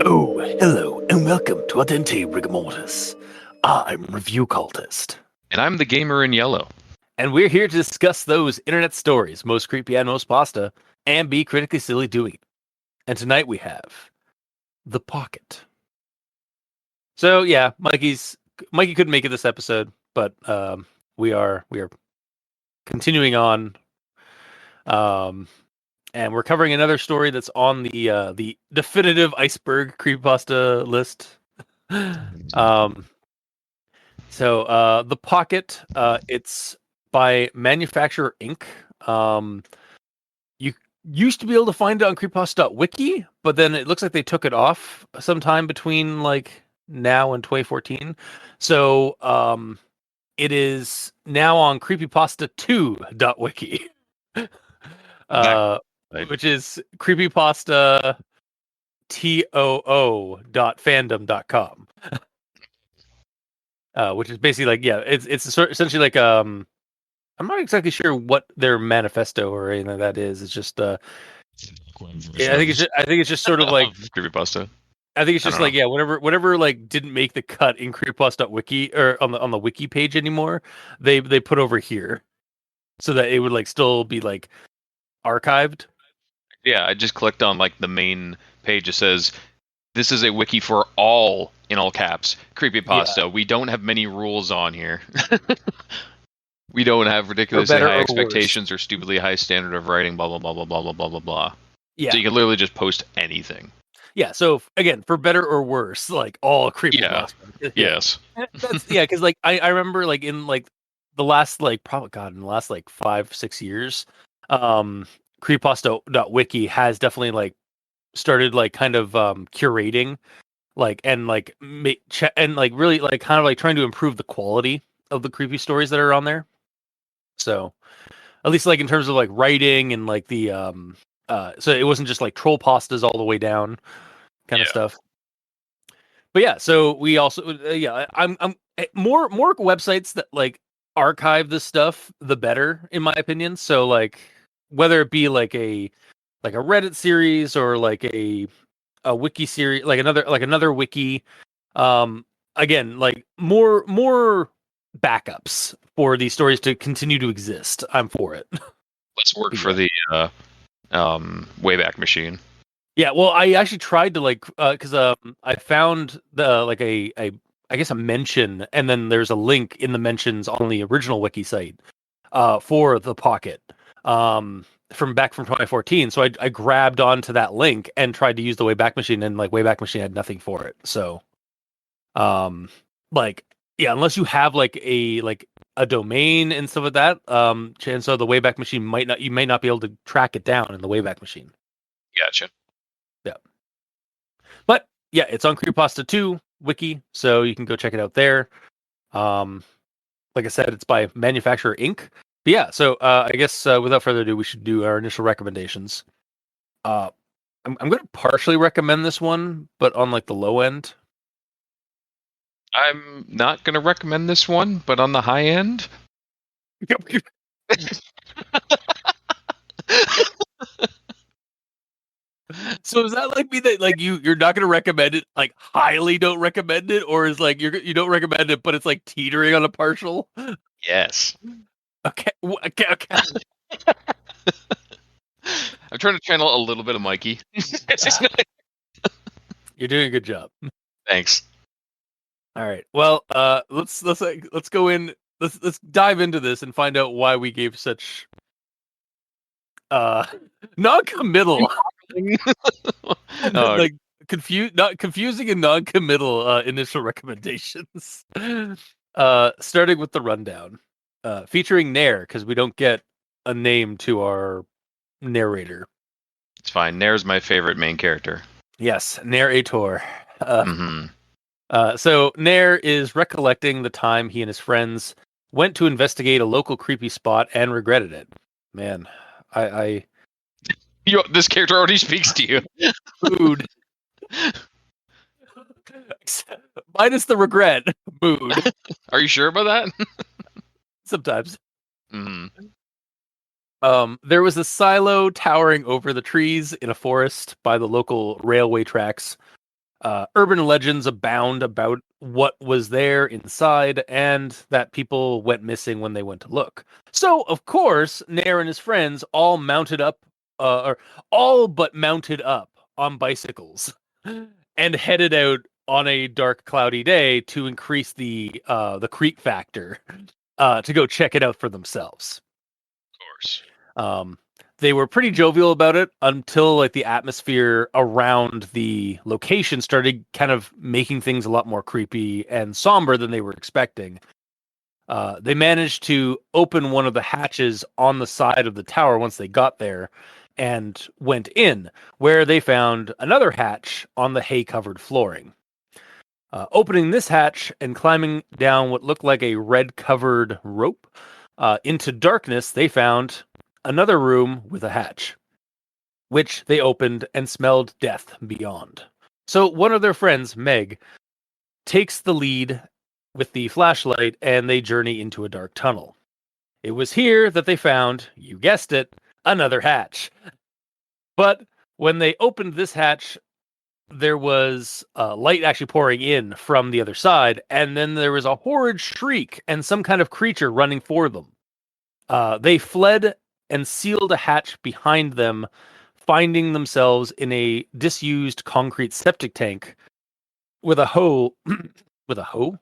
Oh, hello, and welcome to Ardente Rigamortis. I'm Review Cultist. And I'm the gamer in yellow. And we're here to discuss those internet stories, most creepy and most pasta, and be critically silly doing it. And tonight we have The Pocket. So yeah, Mikey couldn't make it this episode, but we are continuing on. And we're covering another story that's on the definitive iceberg creepypasta list. So The Pocket, it's by ManufacturerINC. You used to be able to find it on creepypasta.wiki, but then it looks like they took it off sometime between like now and 2014. So it is now on creepypasta2.wiki. Which is creepypasta too.fandom.com. Which is basically like, yeah, it's essentially like I'm not exactly sure what their manifesto or anything like that is. It's just yeah, I think it's just sort of like creepypasta. I think it's just like, yeah, whatever like didn't make the cut in creepypasta.wiki or on the wiki page anymore, they put over here so that it would like still be like archived. Yeah, I just clicked on like the main page. It says, "This is a wiki for all," in all caps, creepypasta. Yeah. We don't have many rules on here. We don't have ridiculously high expectations or stupidly high standard of writing. Blah blah blah blah blah blah blah blah blah. Yeah. So you can literally just post anything. Yeah. So again, for better or worse, like all creepypasta. Yeah. Yes. That's because like I remember like in like the last like in the last like 5-6 years, creepypasta.wiki has definitely like started like kind of curating like and like and like really like kind of like trying to improve the quality of the creepy stories that are on there. So at least like in terms of like writing and like the so it wasn't just like troll pastas all the way down kind of stuff. But yeah, so we also I'm more websites that like archive this stuff, the better in my opinion. So like whether it be like a Reddit series or like a wiki series, like another wiki, again, like more backups for these stories to continue to exist. I'm for it. Let's work for the Wayback Machine. Yeah, well, I actually tried to like because I found the like I guess a mention, and then there's a link in the mentions on the original wiki site for The Pocket from 2014. So I grabbed onto that link and tried to use the Wayback Machine, and like Wayback Machine had nothing for it. So like yeah, unless you have like a domain and stuff like that, chance of the Wayback Machine you may not be able to track it down in the Wayback Machine. Gotcha. Yeah. But yeah, it's on Creepypasta 2 wiki, so you can go check it out there. Like I said, it's by ManufacturerINC. But yeah, so I guess without further ado, we should do our initial recommendations. I'm going to partially recommend this one, but on like the low end. I'm not going to recommend this one, but on the high end. So is that like me that like you're not going to recommend it, like highly don't recommend it, or is like you don't recommend it, but it's like teetering on a partial? Yes. Okay. I'm trying to channel a little bit of Mikey. You're doing a good job. Thanks. All right. Well, let's go in. Let's dive into this and find out why we gave such non-committal like confusing and non-committal initial recommendations. Starting with the rundown, featuring Nair, because we don't get a name to our narrator. It's fine. Nair's my favorite main character. Yes, narrator. So Nair is recollecting the time he and his friends went to investigate a local creepy spot and regretted it. Man, this character already speaks to you. Food. Minus the regret mood. Are you sure about that? Sometimes. Mm. There was a silo towering over the trees in a forest by the local railway tracks. Urban legends abound about what was there inside and that people went missing when they went to look. So, of course, Nair and his friends all or all but mounted up on bicycles and headed out on a dark, cloudy day to increase the creep factor to go check it out for themselves. Of course. They were pretty jovial about it until like the atmosphere around the location started kind of making things a lot more creepy and somber than they were expecting. They managed to open one of the hatches on the side of the tower once they got there and went in, where they found another hatch on the hay-covered flooring. Opening this hatch and climbing down what looked like a red-covered rope into darkness, they found another room with a hatch, which they opened and smelled death beyond. So one of their friends, Meg, takes the lead with the flashlight and they journey into a dark tunnel. It was here that they found, you guessed it, another hatch. But when they opened this hatch, there was light actually pouring in from the other side, and then there was a horrid shriek and some kind of creature running for them. They fled and sealed a hatch behind them, finding themselves in a disused concrete septic tank with a hole with a hole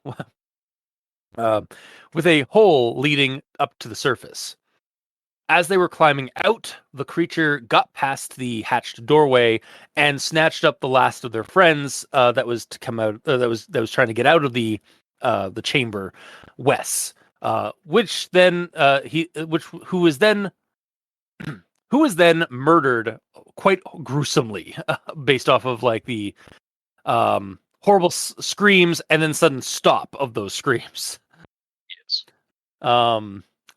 with a hole leading up to the surface. As they were climbing out, the creature got past the hatched doorway and snatched up the last of their friends that was to come out. That was trying to get out of the chamber, Wes. Which then who was then who was then murdered quite gruesomely, based off of like the horrible screams and then sudden stop of those screams. Yes.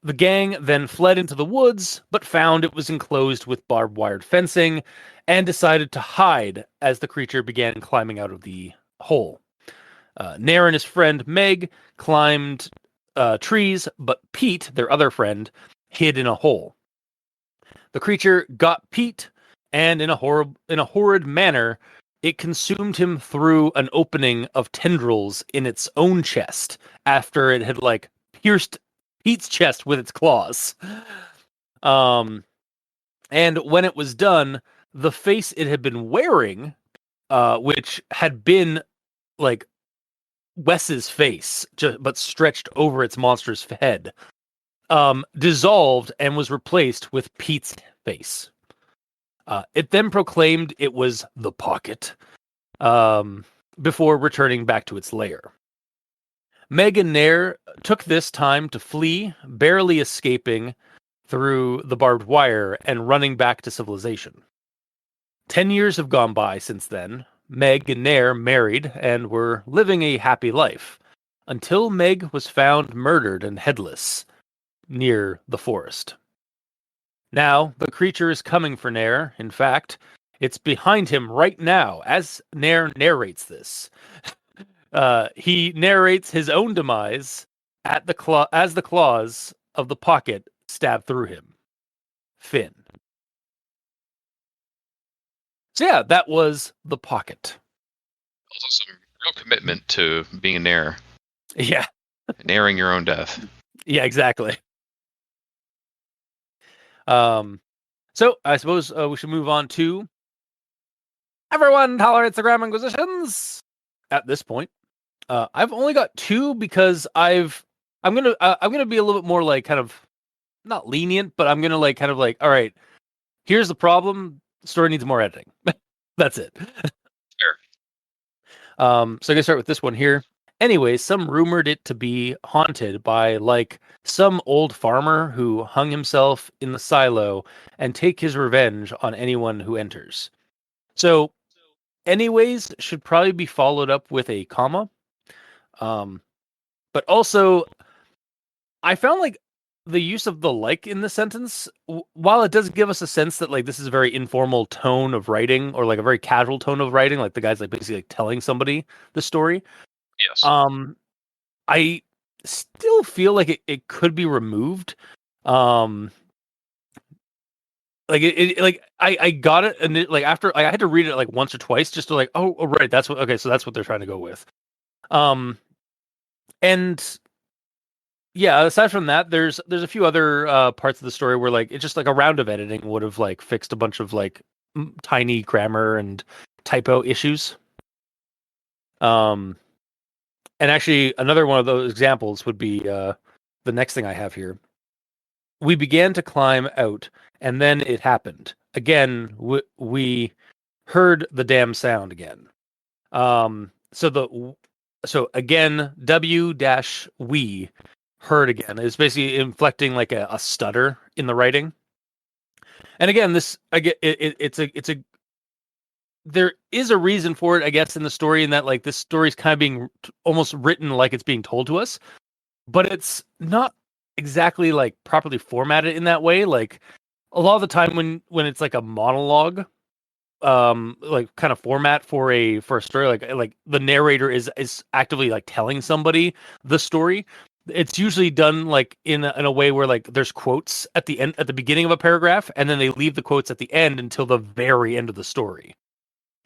The gang then fled into the woods, but found it was enclosed with barbed wired fencing and decided to hide as the creature began climbing out of the hole. Nair and his friend Meg climbed trees, but Pete, their other friend, hid in a hole. The creature got Pete, and in a horrid manner, it consumed him through an opening of tendrils in its own chest after it had like pierced Pete's chest with its claws. And when it was done, the face it had been wearing, which had been like Wes's face, but stretched over its monstrous head, dissolved and was replaced with Pete's face. It then proclaimed it was the Pocket, before returning back to its lair. Meg and Nair took this time to flee, barely escaping through the barbed wire and running back to civilization. 10 years have gone by since then. Meg and Nair married and were living a happy life, until Meg was found murdered and headless near the forest. Now, the creature is coming for Nair. In fact, it's behind him right now as Nair narrates this. He narrates his own demise as the claws of the Pocket stab through him. Finn. So yeah, that was the Pocket. Also, some real commitment to being a Nair. Yeah. Nairing your own death. Yeah, exactly. So I suppose we should move on to everyone tolerates the Graham Inquisitions. At this point, I've only got 2 because I'm gonna be a little bit more like kind of not lenient, but I'm gonna like kind of like, all right, here's the problem. The story needs more editing. That's it. Fair. So I'm gonna start with this one here. Anyway, some rumored it to be haunted by like some old farmer who hung himself in the silo and take his revenge on anyone who enters. So, anyways, should probably be followed up with a comma. But also, I found like the use of the like in the sentence, while it does give us a sense that like this is a very informal tone of writing or like a very casual tone of writing, like the guy's like basically like telling somebody the story. Yes. I still feel like it could be removed. Um, like like I got it, and like after I had to read it like once or twice just to like, oh right, that's what, okay, so that's what they're trying to go with. And yeah, aside from that, there's a few other parts of the story where like it's just like a round of editing would have like fixed a bunch of like tiny grammar and typo issues. Um, and actually, another one of those examples would be the next thing I have here. We began to climb out, and then it happened again. We heard the damn sound again. So again, W dash we heard again is basically inflecting like a stutter in the writing. And again, this I get it's a there is a reason for it, I guess, in the story, in that like this story is kind of being almost written like it's being told to us, but it's not exactly like properly formatted in that way. Like a lot of the time when it's like a monologue, like kind of format for a story, like the narrator is actively like telling somebody the story. It's usually done like in a way where like there's quotes at the end, at the beginning of a paragraph, and then they leave the quotes at the end until the very end of the story.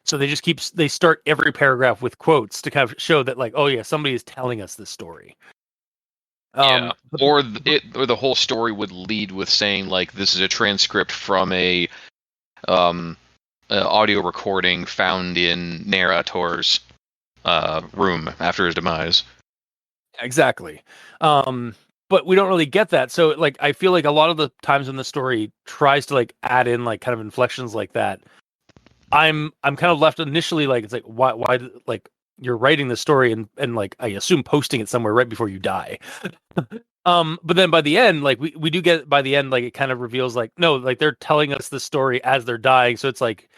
So they start every paragraph with quotes to kind of show that like, oh yeah, somebody is telling us this story. Yeah. But, Or the whole story would lead with saying like this is a transcript from um audio recording found in narrator's room after his demise. exactly. But we don't really get that. So like I feel like a lot of the times when the story tries to like add in like kind of inflections like that, I'm kind of left initially like, it's like why like you're writing the story and like I assume posting it somewhere right before you die. But then by the end, like we do get, by the end, like it kind of reveals like, no, like they're telling us the story as they're dying. So it's like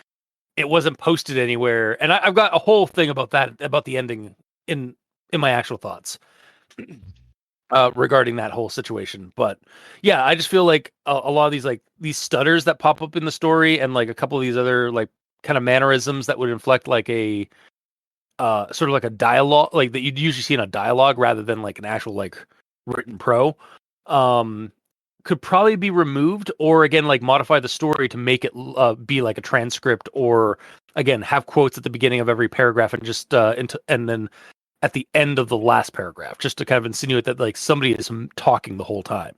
it wasn't posted anywhere. And I've got a whole thing about that, about the ending in my actual thoughts regarding that whole situation. But yeah, I just feel like a lot of these like these stutters that pop up in the story, and like a couple of these other like kind of mannerisms that would inflect like a sort of like a dialogue, like that you'd usually see in a dialogue rather than like an actual like written pro, um could probably be removed, or again like modify the story to make it be like a transcript, or again have quotes at the beginning of every paragraph and just and then at the end of the last paragraph, just to kind of insinuate that like somebody is talking the whole time.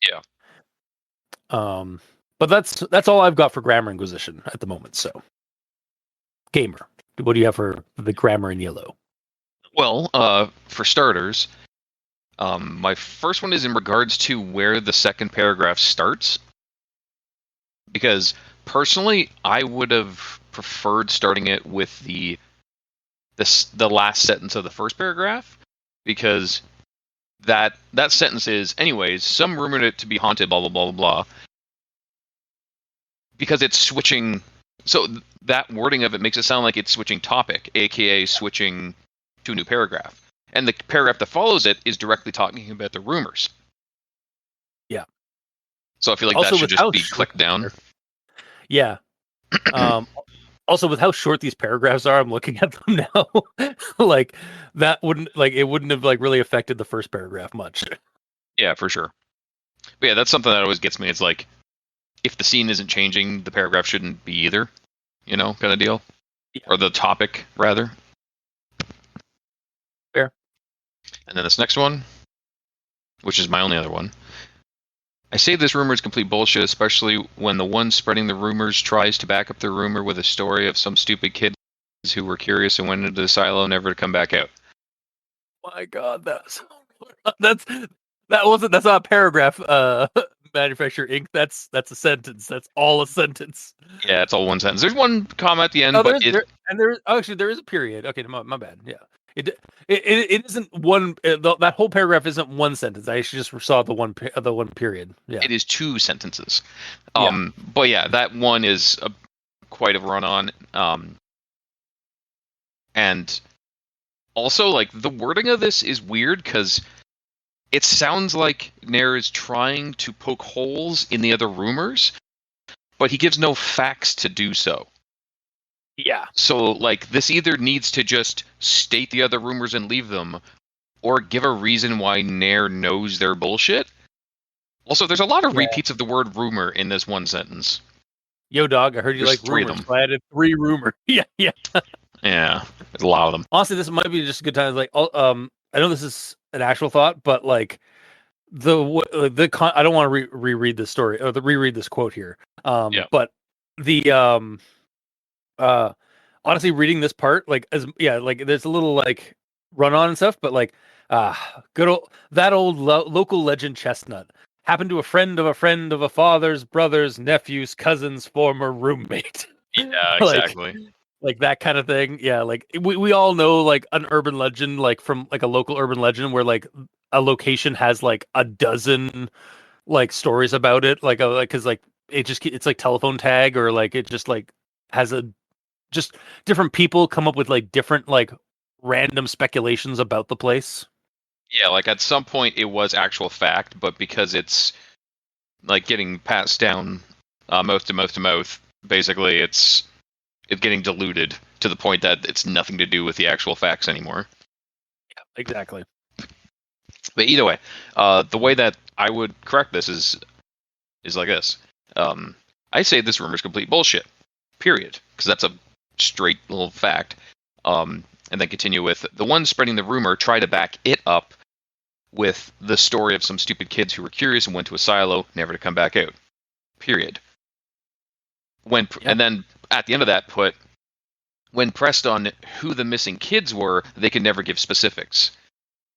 Yeah. um but that's all I've got for Grammar Inquisition at the moment. So Gamer, what do you have for the grammar in yellow? Well, for starters, my first one is in regards to where the second paragraph starts. Because personally, I would have preferred starting it with the last sentence of the first paragraph, because that sentence is, anyways, some rumored it to be haunted, blah blah blah blah blah. Because it's switching, so that wording of it makes it sound like it's switching topic, aka switching to a new paragraph. And the paragraph that follows it is directly talking about the rumors. Yeah. So I feel like Also that should with just how be clicked down. Yeah. Um, Also with how short these paragraphs are, I'm looking at them now. Like that wouldn't, like it wouldn't have like really affected the first paragraph much. Yeah, for sure. But yeah, that's something that always gets me. It's like, if the scene isn't changing, the paragraph shouldn't be either. You know, kind of deal. Yeah. Or the topic, rather. Fair. And then this next one, which is my only other one. I say this rumor is complete bullshit, especially when the one spreading the rumors tries to back up the rumor with a story of some stupid kids who were curious and went into the silo, never to come back out. My God, that's that's not a paragraph. Manufacturer Inc. That's a sentence. That's all a sentence. Yeah, it's all one sentence. There's one comma at the end, Oh, but actually there is a period. Okay, my bad. Yeah, it isn't one. That whole paragraph isn't one sentence. I actually just saw the one period. Yeah, it is two sentences. Yeah. But yeah, that one is quite a run on. And also, like, the wording of this is weird because it sounds like Nair is trying to poke holes in the other rumors, but he gives no facts to do so. Yeah. So, like, this either needs to just state the other rumors and leave them, or give a reason why Nair knows they're bullshit. Also, there's a lot of repeats of the word rumor in this one sentence. Yo, dog, I heard you There's like 3 of rumors. them. So I added 3 rumors. Yeah. Yeah, there's a lot of them. Honestly, this might be just a good time. Like, I know this is an actual thought, but like I don't want to reread this story or reread this quote here. Yeah. But the honestly, reading this part, like like there's a little like run on and stuff, but like good old that old local legend chestnut happened to a friend of a friend of a father's brother's nephew's cousin's former roommate. Yeah, Like, exactly. like that kind of thing. Yeah, like we all know like an urban legend, like from like a local urban legend where like a location has like a dozen like stories about it, like because like it's like telephone tag, or like it just like has a just different people come up with like different like random speculations about the place. Yeah, like at some point it was actual fact, but because it's like getting passed down mouth to mouth to mouth, basically it's getting diluted to the point that it's nothing to do with the actual facts anymore. Yeah, exactly. But either way, the way that I would correct this is like this. I say this rumor is complete bullshit. Period. Because that's a straight little fact. And then continue with the one spreading the rumor try to back it up with the story of some stupid kids who were curious and went to a silo, never to come back out. Period. And then at the end of that, put when pressed on who the missing kids were, they could never give specifics.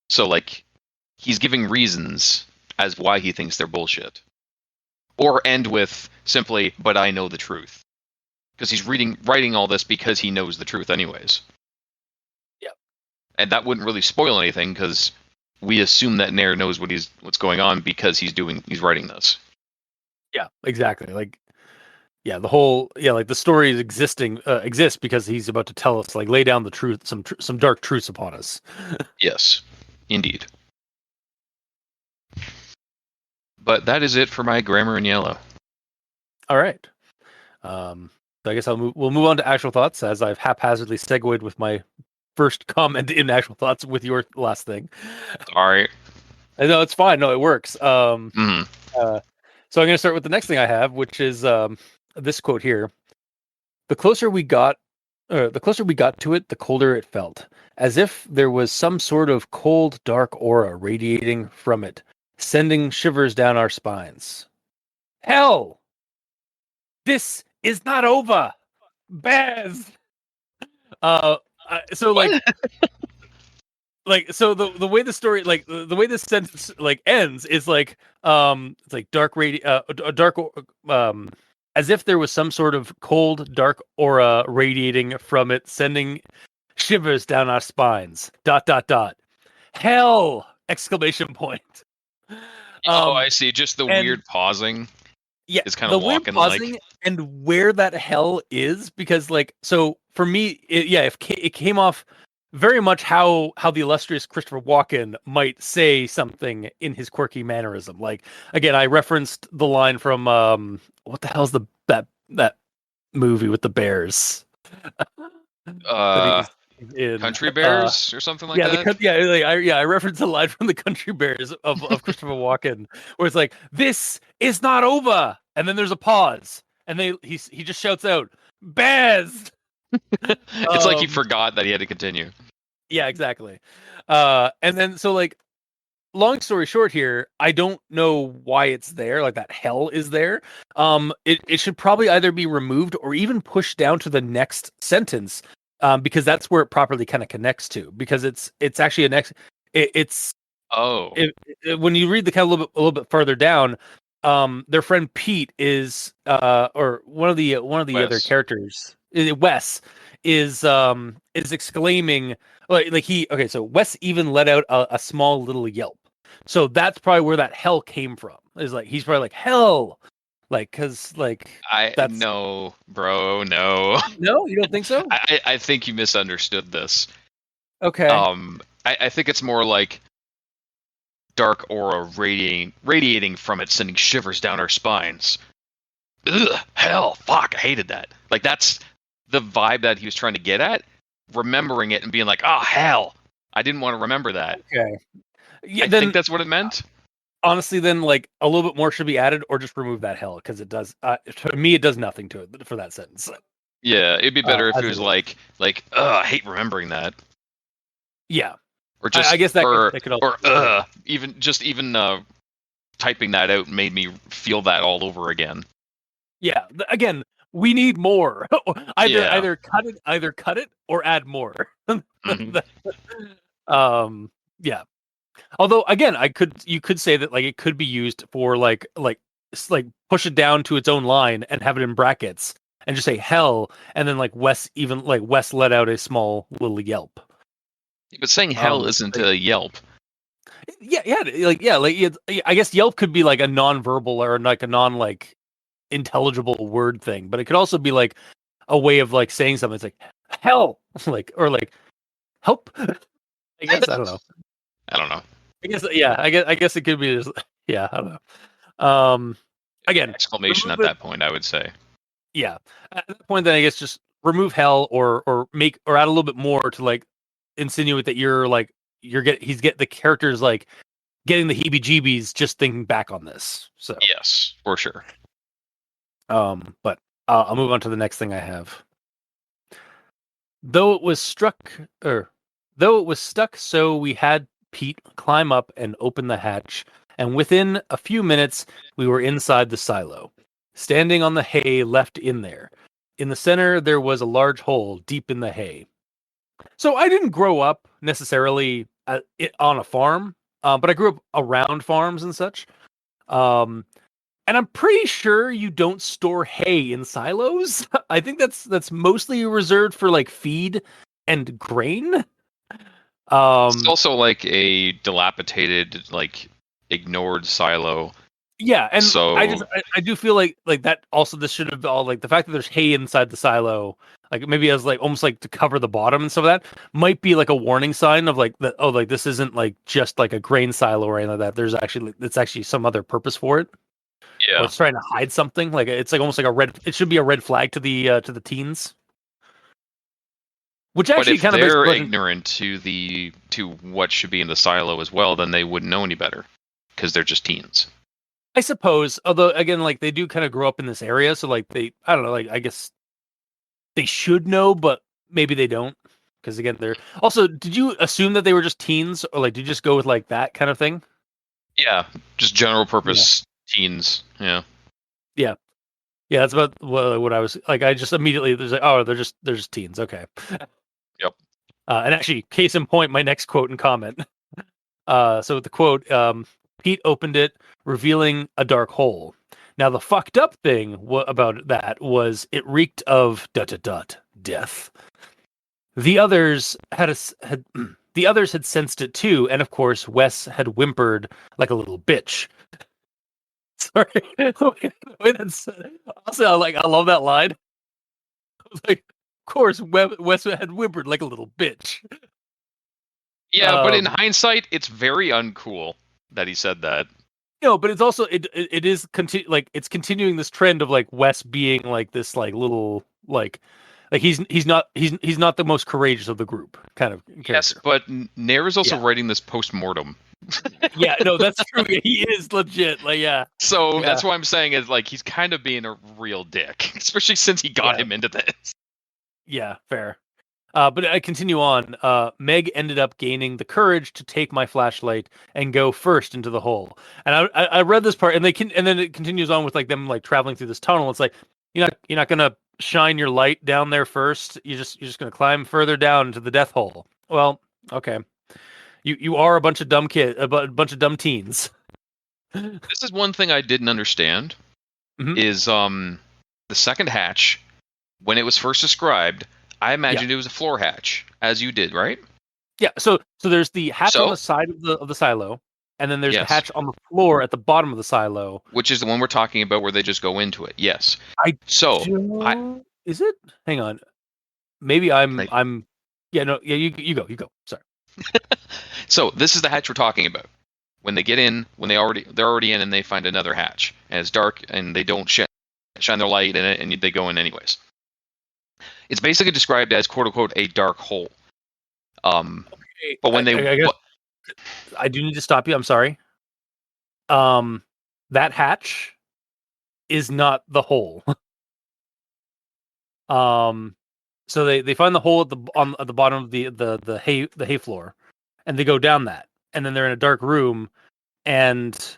So like he's giving reasons as why he thinks they're bullshit. Or end with simply, but I know the truth. Because he's writing all this because he knows the truth anyways. Yeah. And that wouldn't really spoil anything because we assume that Nair knows what's going on because he's writing this. Yeah, exactly. Like, yeah, the whole like the story is exists because he's about to tell us, like, lay down the truth, some dark truths upon us. Yes, indeed. But that is it for my grammar in yellow. All right. So I guess we'll move on to actual thoughts, as I've haphazardly segued with my first comment in actual thoughts with your last thing. All right. No, it's fine. No, it works. So I'm going to start with the next thing I have, which is this quote here. The closer we got to it, the colder it felt, as if there was some sort of cold, dark aura radiating from it, sending shivers down our spines. Hell! This is not over! Baz! So like... so the way the story, like the way this sentence like ends is like it's like dark as if there was some sort of cold dark aura radiating from it, sending shivers down our spines. ... Hell! Exclamation point. I see. Just the weird pausing. Yeah, is kind the of weird pausing like... and where that hell is, because like, so for me, if it came off very much how the illustrious Christopher Walken might say something in his quirky mannerism. Like, again, I referenced the line from what the hell's that movie with the bears? Country Bears or something like that. I referenced the line from the Country Bears of Christopher Walken, where it's like, "This is not over," and then there's a pause, and he just shouts out, "Baz!" It's like he forgot that he had to continue. Yeah, exactly. And then so like, long story short here, I don't know why it's there. Like, that hell is there. It should probably either be removed or even pushed down to the next sentence. Because that's where it properly kind of connects to, because it's actually when you read the kind of a little bit further down, their friend Pete is or one of the Wes. Other characters, Wes, is exclaiming so Wes even let out a small little yelp. So that's probably where that hell came from. Is like, he's probably like, hell. Like, because like, no, bro, no. No, you don't think so? I think you misunderstood this. Okay. I think it's more like dark aura radiating from it, sending shivers down our spines. Ugh, hell, fuck, I hated that. Like, that's the vibe that he was trying to get at, remembering it and being like, oh, hell, I didn't want to remember that. Okay. Yeah, I then think that's what it meant. honestly, then like a little bit more should be added, or just remove that hell, because it does. To me, it does nothing to it for that sentence. Yeah, it'd be better if As it it was is. like, I hate remembering that. Yeah, Or just, I guess that could also. or even typing that out made me feel that all over again. Yeah, again, we need more. Yeah. either cut it or add more. Mhm. Yeah. Although again, you could say that like it could be used for like push it down to its own line and have it in brackets and just say hell, and then like Wes let out a small little yelp. But saying hell isn't a Yelp. I guess Yelp could be like a non-verbal or like a non like intelligible word thing, but it could also be like a way of like saying something. It's like hell, like, or like help. I guess I don't know. I don't know. I guess I guess it could be just, I don't know. Again, Exclamation at remove it. that point, I would say. Yeah, at that point, then I guess just remove hell or make or add a little bit more to like insinuate that the character's like getting the heebie-jeebies just thinking back on this. So Yes, for sure. but I'll move on to the next thing I have. Though it was stuck, so we had Pete climb up and open the hatch, and within a few minutes we were inside the silo, standing on the hay left in there. In the center there was a large hole deep in the hay. So I didn't grow up necessarily on a farm, but I grew up around farms and such. And I'm pretty sure you don't store hay in silos. I think that's mostly reserved for like feed and grain. It's also like a dilapidated, like ignored silo. Yeah, and So I do feel like that also this should have all like the fact that there's hay inside the silo, like maybe as like almost like to cover the bottom and stuff like that might be like a warning sign of like that, oh, like this isn't like just like a grain silo or anything like that. There's actually it's actually some other purpose for it. Or yeah, it's trying to hide something. Like it's like almost like a red. It should be a red flag to the teens. Which but actually if kind of they're makes ignorant to what should be in the silo as well, then they wouldn't know any better because they're just teens. I suppose. Although again, like they do kind of grow up in this area, so like I don't know. Like I guess they should know, but maybe they don't. Because again, they're also. Did you assume that they were just teens, or like did you just go with like that kind of thing? Yeah, just general purpose teens. Yeah. Yeah. Yeah, that's about what I was like. I just immediately there's like, oh, they're just teens. Okay. Yep. And actually, case in point, my next quote and comment. So the quote, Pete opened it, revealing a dark hole. Now the fucked up thing about that was it reeked of ... death. The others had the others had sensed it too, and of course Wes had whimpered like a little bitch. Sorry, the way that's also I love that line. I was like, of course Wes had whimpered like a little bitch. Yeah, but in hindsight, it's very uncool that he said that. No, but it's also it is it's continuing this trend of like Wes being like this like little like he's not the most courageous of the group kind of character. Yes, but Nair is also writing this post-mortem. Yeah, no, that's true. He is legit. Like, yeah. So that's what I'm saying is like he's kind of being a real dick, especially since he got him into this. Yeah, fair. But I continue on. Meg ended up gaining the courage to take my flashlight and go first into the hole. And I read this part, and then it continues on with like them like traveling through this tunnel. It's like you're not gonna shine your light down there first. You're just gonna climb further down into the death hole. Well, okay. You are a bunch of dumb bunch of dumb teens. This is one thing I didn't understand. Mhm. Is the second hatch when it was first described? I imagined it was a floor hatch, as you did, right? Yeah. So there's the hatch on the side of the silo, and then there's the hatch on the floor at the bottom of the silo, which is the one we're talking about, where they just go into it. Yes. Is it? Hang on. Maybe I'm. Yeah. No. Yeah. You go. Sorry. So this is the hatch we're talking about. when they get in, they're already in, and they find another hatch, and it's dark, and they don't shine their light in it, and they go in anyways. It's basically described as "quote unquote" a dark hole. But when I guess I do need to stop you. I'm sorry. That hatch is not the hole. So they find the hole at the bottom of the hay floor, and they go down that, and then they're in a dark room, and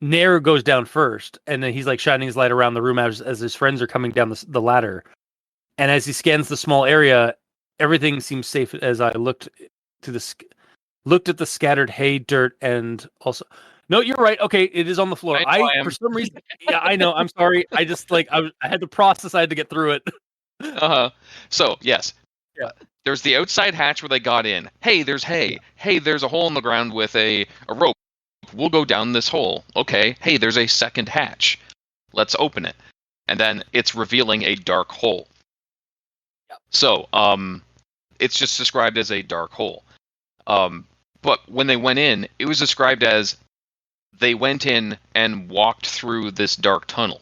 Nair goes down first, and then he's like shining his light around the room as his friends are coming down the ladder, and as he scans the small area, everything seems safe. As I looked at the scattered hay, dirt, and also. No, you're right. Okay, it is on the floor. For some reason, yeah, I know. I'm sorry. I just I had to process. I had to get through it. So yes, there's the outside hatch where they got in. Hey, there's hay. Hey, there's a hole in the ground with a rope. We'll go down this hole. Okay. Hey, there's a second hatch. Let's open it, and then it's revealing a dark hole. Yep. So it's just described as a dark hole. But when they went in, it was described as they went in and walked through this dark tunnel,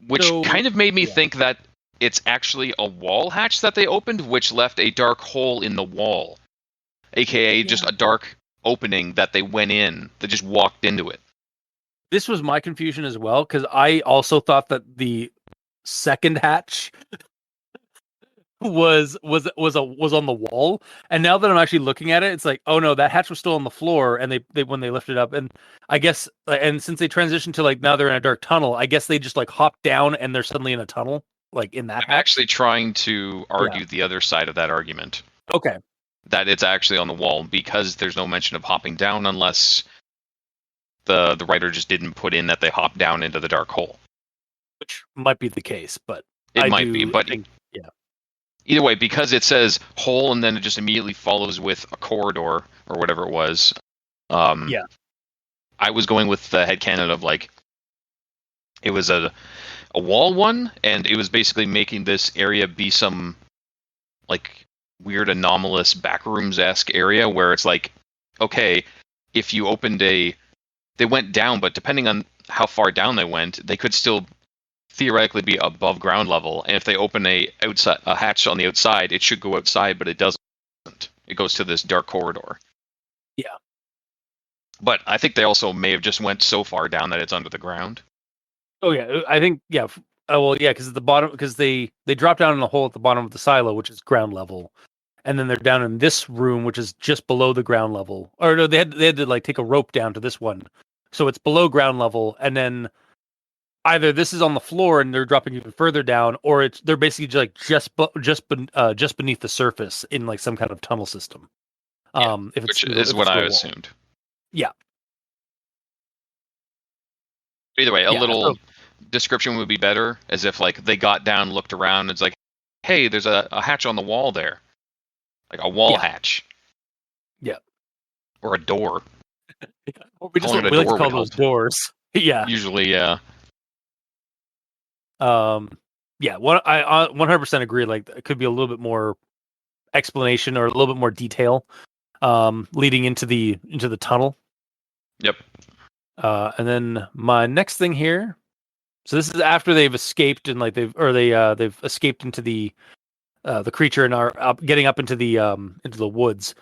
which kind of made me think that it's actually a wall hatch that they opened, which left a dark hole in the wall, aka just a dark opening that they went in, that just walked into it. This was my confusion as well, because I also thought that the second hatch was on the wall, and now that I'm actually looking at it, it's like, oh no, that hatch was still on the floor, and they when they lifted it up, and I guess, and since they transitioned to like now they're in a dark tunnel, I guess they just like hop down and they're suddenly in a tunnel, like in that. I'm actually trying to argue the other side of that argument. Okay. That it's actually on the wall, because there's no mention of hopping down unless the writer just didn't put in that they hop down into the dark hole. Which might be the case, but it might be. But either way, because it says hole and then it just immediately follows with a corridor or whatever it was. I was going with the headcanon of like it was a wall one, and it was basically making this area be some like weird anomalous backrooms-esque area where it's like, okay, if you opened they went down, but depending on how far down they went, they could still theoretically be above ground level. And if they open a hatch on the outside, it should go outside, but it doesn't. It goes to this dark corridor. Yeah. But I think they also may have just went so far down that it's under the ground. Oh yeah, I think because at the bottom, because they drop down in a hole at the bottom of the silo, which is ground level, and then they're down in this room, which is just below the ground level. Or no, they had to like take a rope down to this one, so it's below ground level, and then either this is on the floor and they're dropping even further down, or they're basically like just beneath the surface in like some kind of tunnel system. Which is what I assumed. Yeah. Either way, a little description would be better, as if like they got down, looked around, and it's like, hey, there's a hatch on the wall there, like a wall hatch. Yeah. Or a door. We like to call those doors. Yeah. Usually, yeah. Yeah. What I 100% agree. Like, it could be a little bit more explanation or a little bit more detail, leading into the tunnel. Yep. And then my next thing here. So this is after they've escaped and like they've escaped into the creature and are getting up into the woods.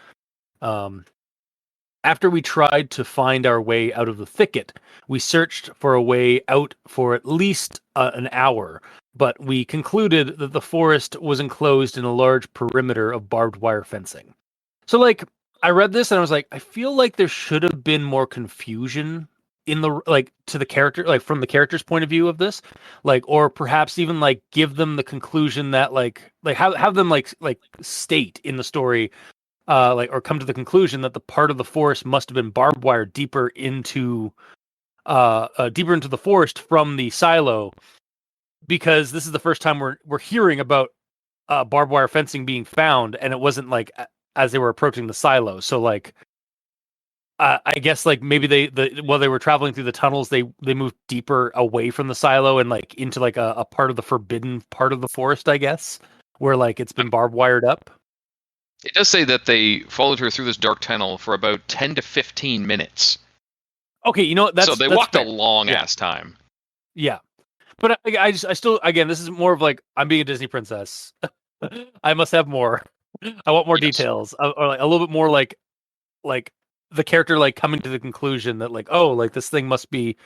After we tried to find our way out of the thicket, we searched for a way out for at least an hour, but we concluded that the forest was enclosed in a large perimeter of barbed wire fencing. So, like, I read this and I was like, I feel like there should have been more confusion in the to the character, like from the character's point of view of this, like, or perhaps even like give them the conclusion that like have them like state in the story. Or come to the conclusion that the part of the forest must have been barbed wire deeper into the forest from the silo, because this is the first time we're hearing about barbed wire fencing being found, and it wasn't like as they were approaching the silo. So like, I guess like maybe while they were traveling through the tunnels, they moved deeper away from the silo and like into like a part of the forbidden part of the forest, I guess, where like it's been barbed wired up. It does say that they followed her through this dark tunnel for about 10 to 15 minutes. Okay, you know what? So they that's walked fair. a long ass time. Yeah, but I still, again, this is more of like I'm being a Disney princess. I must have more. I want more Yes. details, or like a little bit more like the character like coming to the conclusion that like, oh, like this thing must be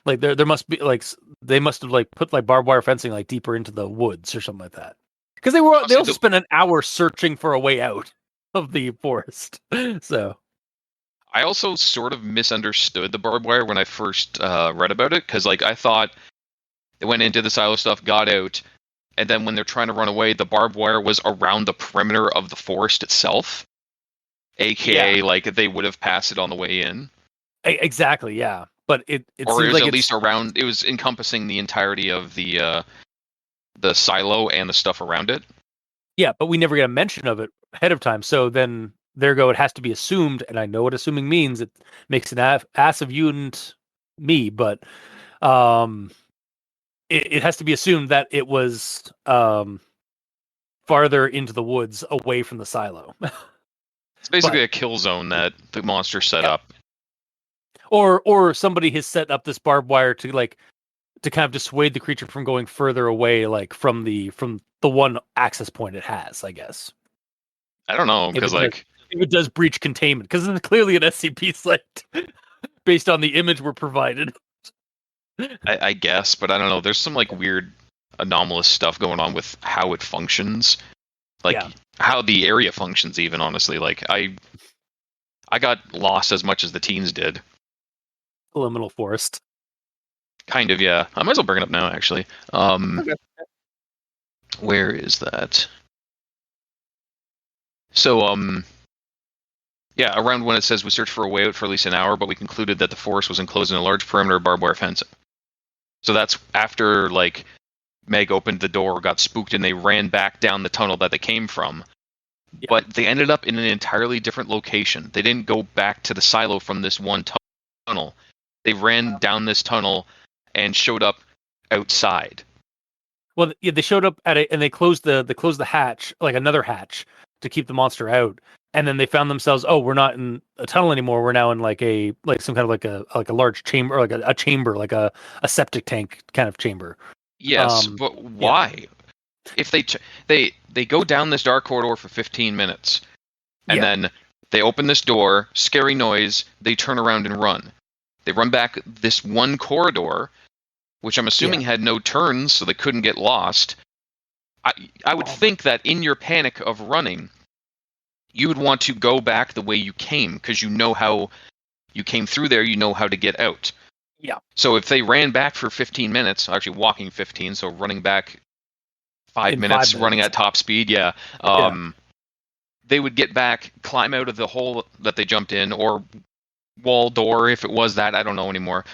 like there must be like they must have like put like barbed wire fencing like deeper into the woods or something like that, because they Honestly, also spent an hour searching for a way out of the forest. So I also sort of misunderstood the barbed wire when I first read about it, because like I thought they went into the silo stuff, got out, and then when they're trying to run away, the barbed wire was around the perimeter of the forest itself, aka like they would have passed it on the way in, exactly, yeah. But it or it seems was like at it's least around. It was encompassing the entirety of the silo and the stuff around it. yeah, but we never get a mention of it ahead of time. So then there go, it has to be assumed, and I know what assuming means. It makes an ass of you and me, but um it has to be assumed that it was farther into the woods away from the silo. It's basically But a kill zone that the monster set yeah, up. or somebody has set up this barbed wire to kind of dissuade the creature from going further away, like from the one access point it has, I guess. I don't know, If because it does, like if it does breach containment, because it's clearly an SCP site based on the image we're provided. I guess, but I don't know. There's some like weird anomalous stuff going on with how it functions, like Yeah, how the area functions. Even honestly, like I got lost as much as the teens did. liminal forest. Kind of, yeah. I might as well bring it up now, actually. Okay. Where is that? So, yeah, around when it says we searched for a way out for at least an hour, but we concluded that the forest was enclosed in a large perimeter of barbed wire fencing. So that's after like Meg opened the door, got spooked, and they ran back down the tunnel that they came from. Yeah. But they ended up in an entirely different location. They didn't go back to the silo from this one tunnel. They ran down this tunnel and showed up outside. Well, yeah, they showed up at it and they closed the hatch, like another hatch, to keep the monster out. And then they found themselves, oh, we're not in a tunnel anymore. We're now in like some kind of like a large chamber, or like a chamber, like a septic tank kind of chamber. Yes, but Yeah, why? If they go down this dark corridor for 15 minutes, and yeah, then they open this door, scary noise, they turn around and run. They run back this one corridor, which I'm assuming yeah. had no turns, so they couldn't get lost. I would think that in your panic of running, you would want to go back the way you came, because you know how you came through there, you know how to get out. Yeah. So if they ran back for 15 minutes, actually walking 15, so running back 5 minutes, running at top speed, yeah. They would get back, climb out of the hole that they jumped in, or wall door if it was that. I don't know anymore.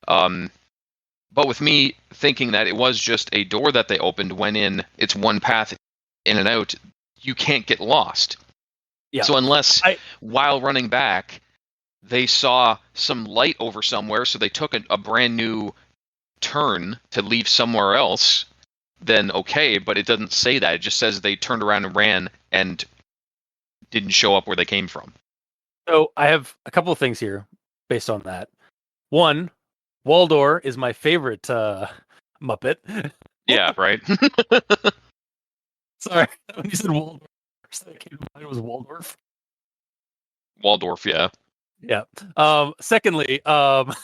But with me thinking that it was just a door that they opened, went in, it's one path in and out, you can't get lost. Yeah. So unless while running back, they saw some light over somewhere, so they took a brand new turn to leave somewhere else, then okay, but it doesn't say that. It just says they turned around and ran and didn't show up where they came from. So I have a couple of things here based on that. One, Waldor is my favorite Muppet. Yeah, right? Sorry, when you said Waldorf, that came to mind was Waldorf. Waldorf, yeah. Yeah. Secondly, I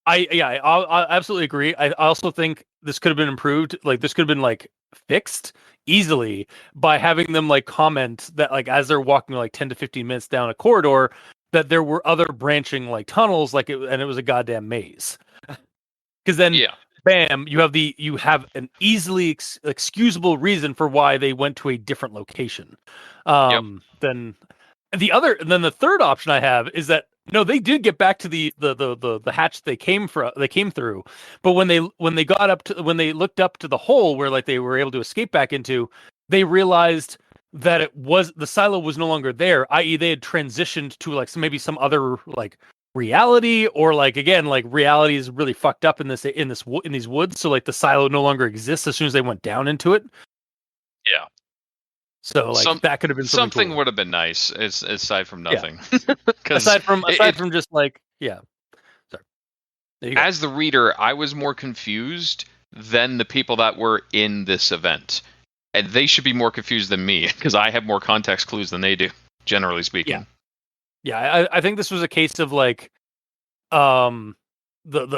absolutely agree. I also think this could have been improved. Like this could have been like fixed easily by having them like comment that like as they're walking like 10 to 15 minutes down a corridor that there were other branching like tunnels and it was a goddamn maze. Because then bam, you have an easily excusable reason for why they went to a different location. Then the third option I have is that no, they did get back to the hatch they came through, but when they looked up to the hole where like they were able to escape back into, they realized that the silo was no longer there, i.e. they had transitioned to like maybe some other like reality, or like again like reality is really fucked up in these woods, so like the silo no longer exists as soon as they went down into it. Yeah. So like that could have been something cool. would have been nice, aside from Yeah. nothing. aside from just like Sorry. There you go. As the reader, I was more confused than the people that were in this event, and they should be more confused than me because I have more context clues than they do, generally speaking. Yeah, I think this was a case of like, the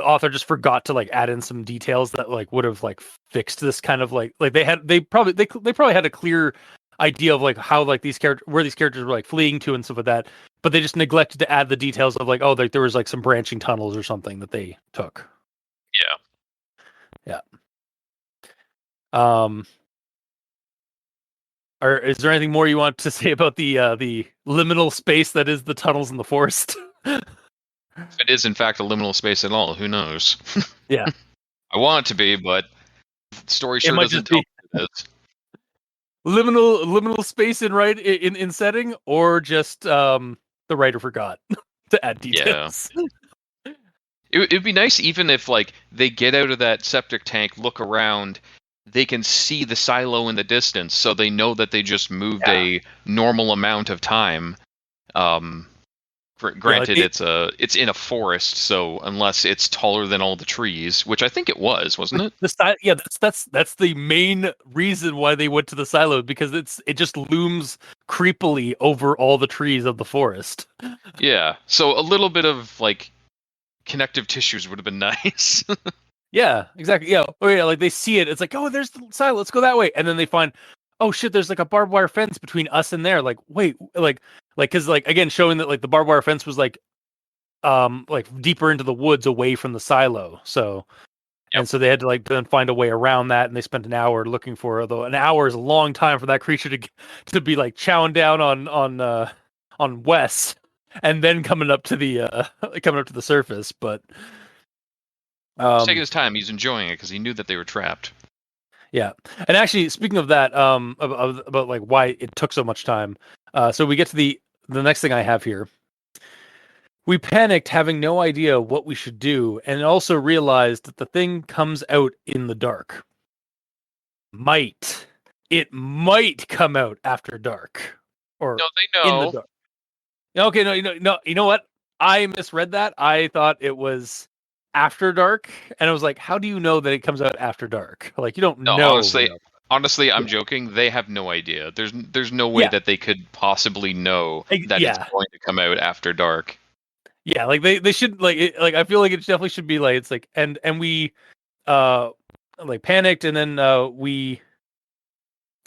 author just forgot to like add in some details that like would have like fixed this kind of like they probably had a clear idea of like how like these characters where these characters were like fleeing to and stuff like that, but they just neglected to add the details of like, oh, like there was like some branching tunnels or something that they took. Yeah. Or is there anything more you want to say about the liminal space that is the tunnels in the forest? If it is in fact a liminal space at all, who knows? Yeah. I want it to be, but the story sure might doesn't just tell be- me it is. liminal space in setting, or just the writer forgot to add details. It'd be nice even if like they get out of that septic tank, look around, they can see the silo in the distance, so they know that they just moved a normal amount of time. Granted, it's in a forest, so unless it's taller than all the trees, which I think it was, wasn't it? That's the main reason why they went to the silo, because it just looms creepily over all the trees of the forest. Yeah, so a little bit of like connective tissues would have been nice. Yeah, exactly. Yeah. Oh yeah, like they see it. It's like, oh, there's the silo. Let's go that way. And then they find, oh shit, there's like a barbed wire fence between us and there. Like, wait, because like again, showing that like the barbed wire fence was like deeper into the woods away from the silo. So and so they had to like then find a way around that, and they spent an hour looking for it. Although an hour is a long time for that creature to be like chowing down on Wes, and then coming up to the surface. But He's taking his time. He's enjoying it because he knew that they were trapped. Yeah, and actually, speaking of that, about like why it took so much time. So we get to the next thing I have here. We panicked, having no idea what we should do, and also realized that the thing comes out in the dark. It might come out after dark, or no, they know. in the dark. Okay, no, you know what? I misread that. I thought it was after dark, and I was like, how do you know that it comes out after dark? Like, you don't know. Honestly, I'm joking. They have no idea. There's no way that they could possibly know that it's going to come out after dark. Yeah, like they should like I feel like it definitely should be like, it's like, and we like panicked, and then we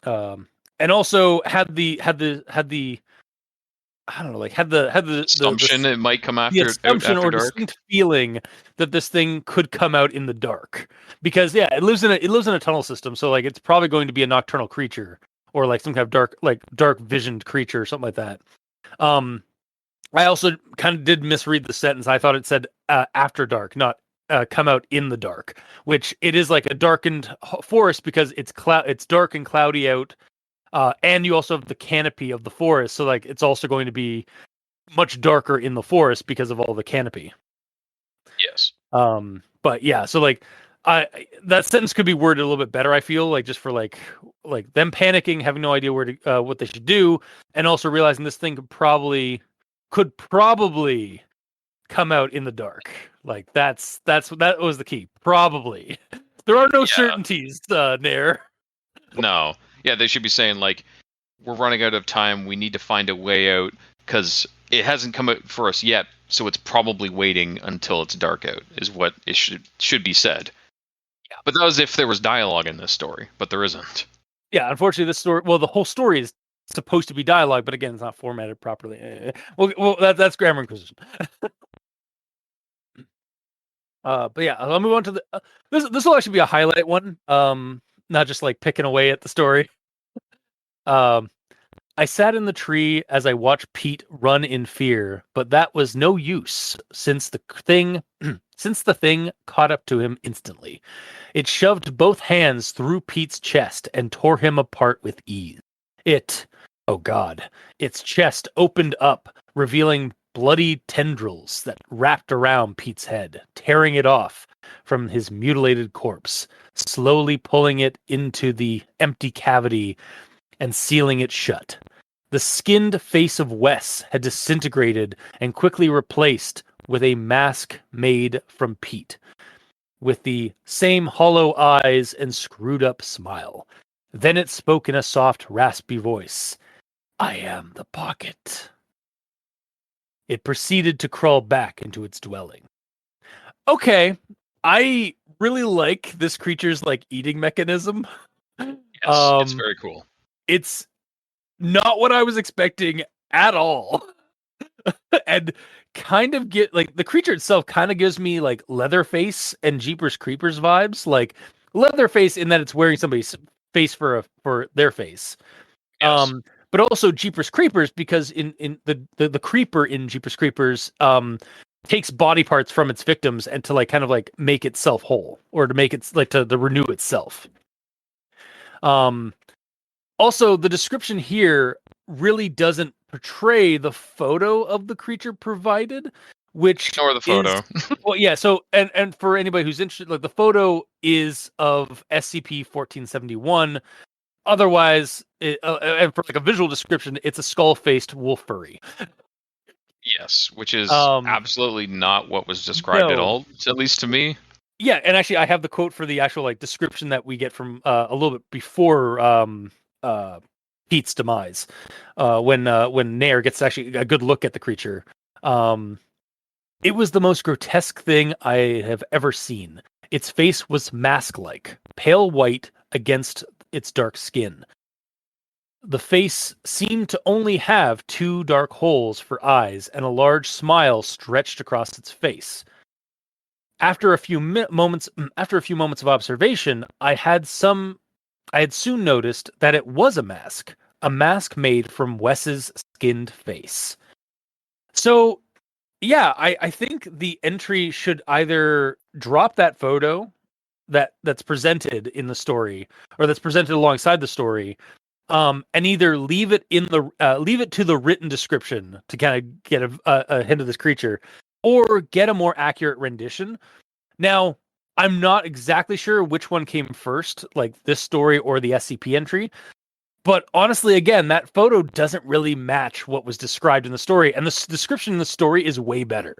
and also had the I don't know, like had the assumption it might come after, the assumption after or dark. distinct feeling that this thing could come out in the dark, because it lives in a tunnel system, so like it's probably going to be a nocturnal creature, or like some kind of dark visioned creature or something like that. I also kind of did misread the sentence. I thought it said after dark, not come out in the dark, which it is like a darkened forest because it's dark and cloudy out. And you also have the canopy of the forest, so like it's also going to be much darker in the forest because of all the canopy. Yes. But yeah, so like that sentence could be worded a little bit better, I feel like, just for like them panicking, having no idea where to what they should do, and also realizing this thing could probably come out in the dark. Like that was the key. Probably. There are no certainties, Nair. No. Yeah, they should be saying like, we're running out of time. We need to find a way out because it hasn't come out for us yet. So it's probably waiting until it's dark out, is what it should be said. Yeah. But that was if there was dialogue in this story, but there isn't. Yeah, unfortunately, this story. Well, the whole story is supposed to be dialogue, but again, it's not formatted properly. Well, that's grammar inquisition. But yeah, I'll move on to the. This will actually be a highlight one. Not just like picking away at the story. I sat in the tree as I watched Pete run in fear, but that was no use since the thing caught up to him instantly. It shoved both hands through Pete's chest and tore him apart with ease. Oh God, its chest opened up, revealing bloody tendrils that wrapped around Pete's head, tearing it off from his mutilated corpse, slowly pulling it into the empty cavity and sealing it shut. The skinned face of Wes had disintegrated and quickly replaced with a mask made from peat, with the same hollow eyes and screwed up smile. Then it spoke in a soft, raspy voice. I am the pocket. It proceeded to crawl back into its dwelling. Okay, I really like this creature's like eating mechanism. Yes, it's very cool. It's not what I was expecting at all. And kind of get like the creature itself kind of gives me like Leatherface and Jeepers Creepers vibes. Like Leatherface in that it's wearing somebody's face for their face. Yes. But also Jeepers Creepers because in the creeper in Jeepers Creepers takes body parts from its victims and to like kind of like make itself whole or to make it like to renew itself. Also, the description here really doesn't portray the photo of the creature provided, which Nor the photo. Well, yeah. So, and for anybody who's interested, like the photo is of SCP-1471. Otherwise, and for like a visual description, it's a skull-faced wolf furry. Yes, which is absolutely not what was described at all, at least to me. Yeah, and actually, I have the quote for the actual like description that we get from a little bit before Pete's demise, when Nair gets actually a good look at the creature. It was the most grotesque thing I have ever seen. Its face was mask-like, pale white against its dark skin. The face seemed to only have 2 dark holes for eyes and a large smile stretched across its face. After a few moments of observation, I had soon noticed that it was a mask made from Wes's skinned face. So, yeah, I think the entry should either drop that photo that's presented in the story, or that's presented alongside the story, and either leave it to the written description to kind of get a hint of this creature, or get a more accurate rendition. Now, I'm not exactly sure which one came first, like this story or the SCP entry. But honestly, again, that photo doesn't really match what was described in the story, and the description in the story is way better.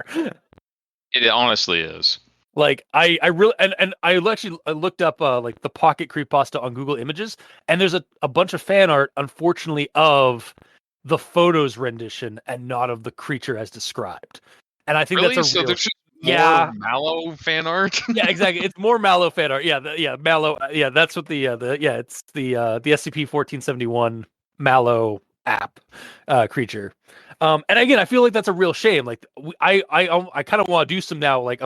It honestly is. Like I really and I actually looked up like the Pocket Creepypasta on Google Images, and there's a bunch of fan art, unfortunately, of the photo's rendition and not of the creature as described. And I think Really? that's a So real... there's just more Mallow fan art? Yeah, exactly. It's more Mallow fan art. Yeah, Mallow. Yeah, that's what it's the SCP-1471 Mallow app creature. And again, I feel like that's a real shame. Like I kind of want to do some now, like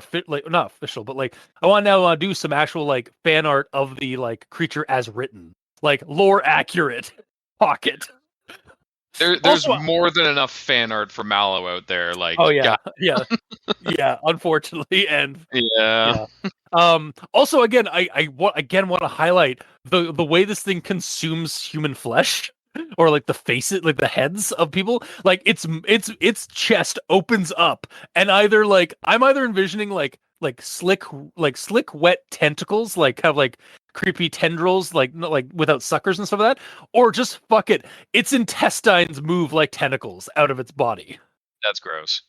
not official, but like I want to do some actual like fan art of the like creature as written, like lore accurate Pocket. There's also, more than enough fan art for Mallow out there. Like, oh yeah, yeah. Unfortunately, and yeah. Also, again, I want to highlight the way this thing consumes human flesh, or like the faces, like the heads of people. Like its chest opens up, and I'm either envisioning like slick wet tentacles, like kind of like creepy tendrils, like without suckers and stuff like that, or just fuck it, its intestines move like tentacles out of its body. That's gross.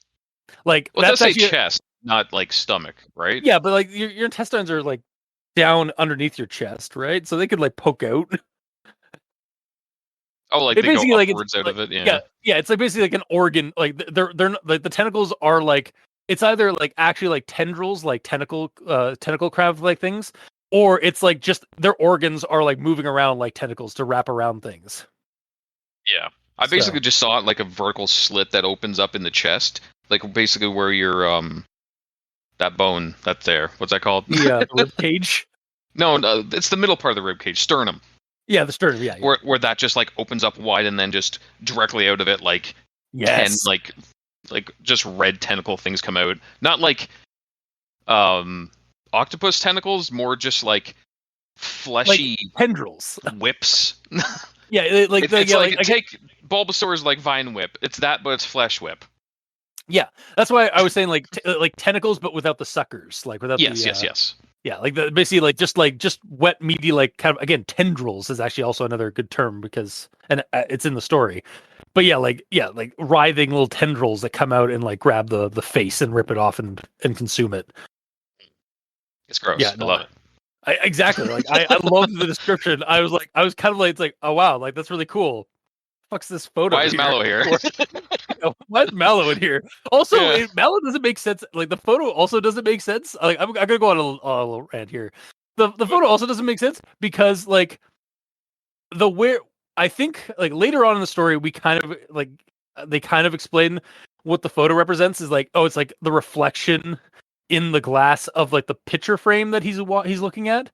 Like, well, that's actually chest, not like stomach, right? Yeah, but like your intestines are like down underneath your chest, right? So they could like poke out. Oh, like they go upwards out of it. Yeah. It's like basically like an organ. Like they're like the tentacles are like, it's either like actually like tendrils, like tentacle crab like things, or it's like just their organs are like moving around like tentacles to wrap around things. Yeah, I basically just saw it like a vertical slit that opens up in the chest, like basically where your that bone that's there. What's that called? Yeah, the rib cage. No, it's the middle part of the rib cage, sternum. Yeah, the sternum. Yeah. Where that just like opens up wide and then just directly out of it like 10 like just red tentacle things come out. Not like octopus tentacles, more just like fleshy like tendrils, whips. Yeah, like take Bulbasaur's like vine whip. It's that, but it's flesh whip. Yeah, that's why I was saying like tentacles, but without the suckers, like without yes. Yeah, like basically like just wet meaty like kind of again tendrils is actually also another good term because and it's in the story. But like writhing little tendrils that come out and like grab the face and rip it off and consume it. It's gross. Yeah, I no, love it. exactly. Like I loved the description. I was kind of like it's like, oh wow, like that's really cool. Fuck's this Why photo is here? Mallow here? Why's Mallow in here? Also, Yeah. Mallow doesn't make sense. Like the photo also doesn't make sense. Like I'm gonna go on a little rant here. The photo also doesn't make sense because like where I think like later on in the story we kind of like they kind of explain what the photo represents is like, oh, it's like the reflection in the glass of like the picture frame that he's looking at.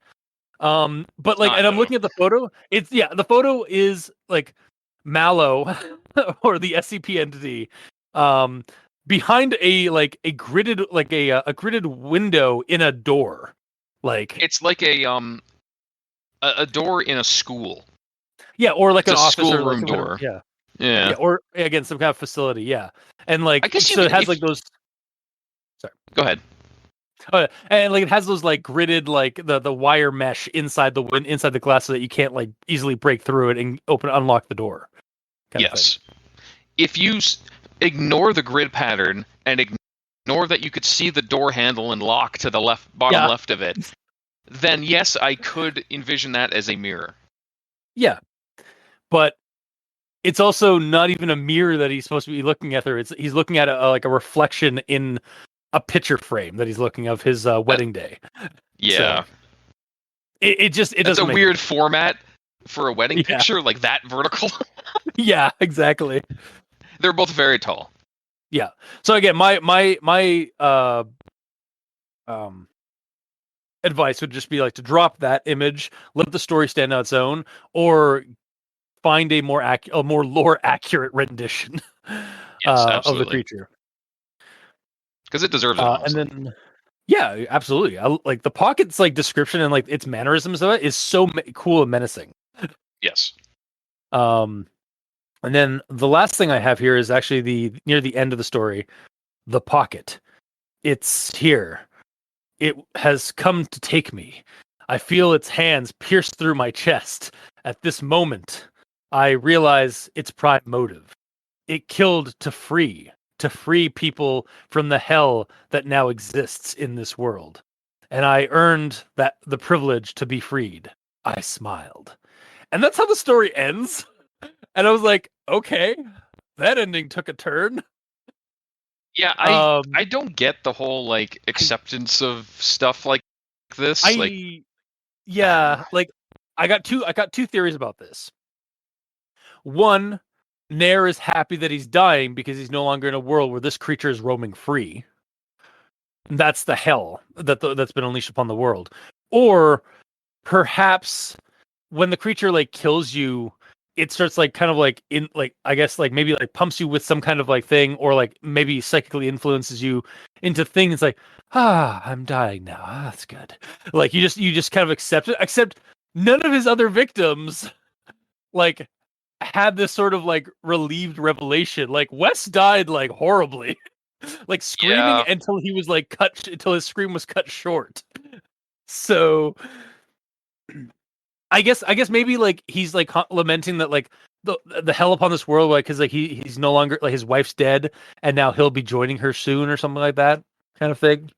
But It's like, not and I'm though. looking at the photo. It's the photo is like Mallow or the SCP entity, um, behind a gridded like a gridded window in a door, like It's like a door in a school. yeah, or like It's an a office or like schoolroom whatever, door. yeah, Yeah. or again some kind of facility, yeah, and I like guess you so it could has if like those. Sorry. go ahead. Oh, yeah. And like it has those like gridded like the wire mesh inside inside the glass so that you can't like easily break through it and unlock the door, kind of thing. Yes. If you ignore the grid pattern and ignore that you could see the door handle and lock to the bottom Yeah, left of it, then yes, I could envision that as a mirror. yeah, but it's also not even a mirror that he's supposed to be looking at there. He's looking at like a reflection in a picture frame that he's looking of his wedding day. Yeah. So it just it That's a doesn't make weird format for a wedding Yeah. picture, like that vertical. Yeah, exactly. They're both very tall. Yeah. So again, my um advice would just be like to drop that image, let the story stand on its own, or find a more lore accurate rendition Yes, of the absolutely. creature. Because it deserves it, And honestly. then yeah, absolutely. Like the pocket's like description and like its mannerisms of it is so cool and menacing. Yes. Um, and then the last thing I have here is actually the near the end of the story, the pocket. It's here. It has come to take me. I feel its hands pierce through my chest. At this moment, I realize its prime motive. It killed to free people from the hell that now exists in this world. And I earned the privilege to be freed. I smiled. And that's how the story ends. And I was like, okay, that ending took a turn. Yeah, I don't get the whole like acceptance of stuff like this. Like, Yeah, like I got two theories about this. One, Nair is happy that he's dying because he's no longer in a world where this creature is roaming free. That's the hell that's been unleashed upon the world. Or perhaps when the creature like kills you, it starts like kind of like in like I guess like maybe like pumps you with some kind of like thing, or like maybe psychically influences you into things like, I'm dying now. That's good. Like you just kind of accept it. Except none of his other victims like had this sort of like relieved revelation. Like Wes died like horribly. Like screaming yeah, until he was like until his scream was cut short. So I guess maybe like he's like lamenting that like the hell upon this world, like because like he's no longer like his wife's dead and now he'll be joining her soon or something like that kind of thing.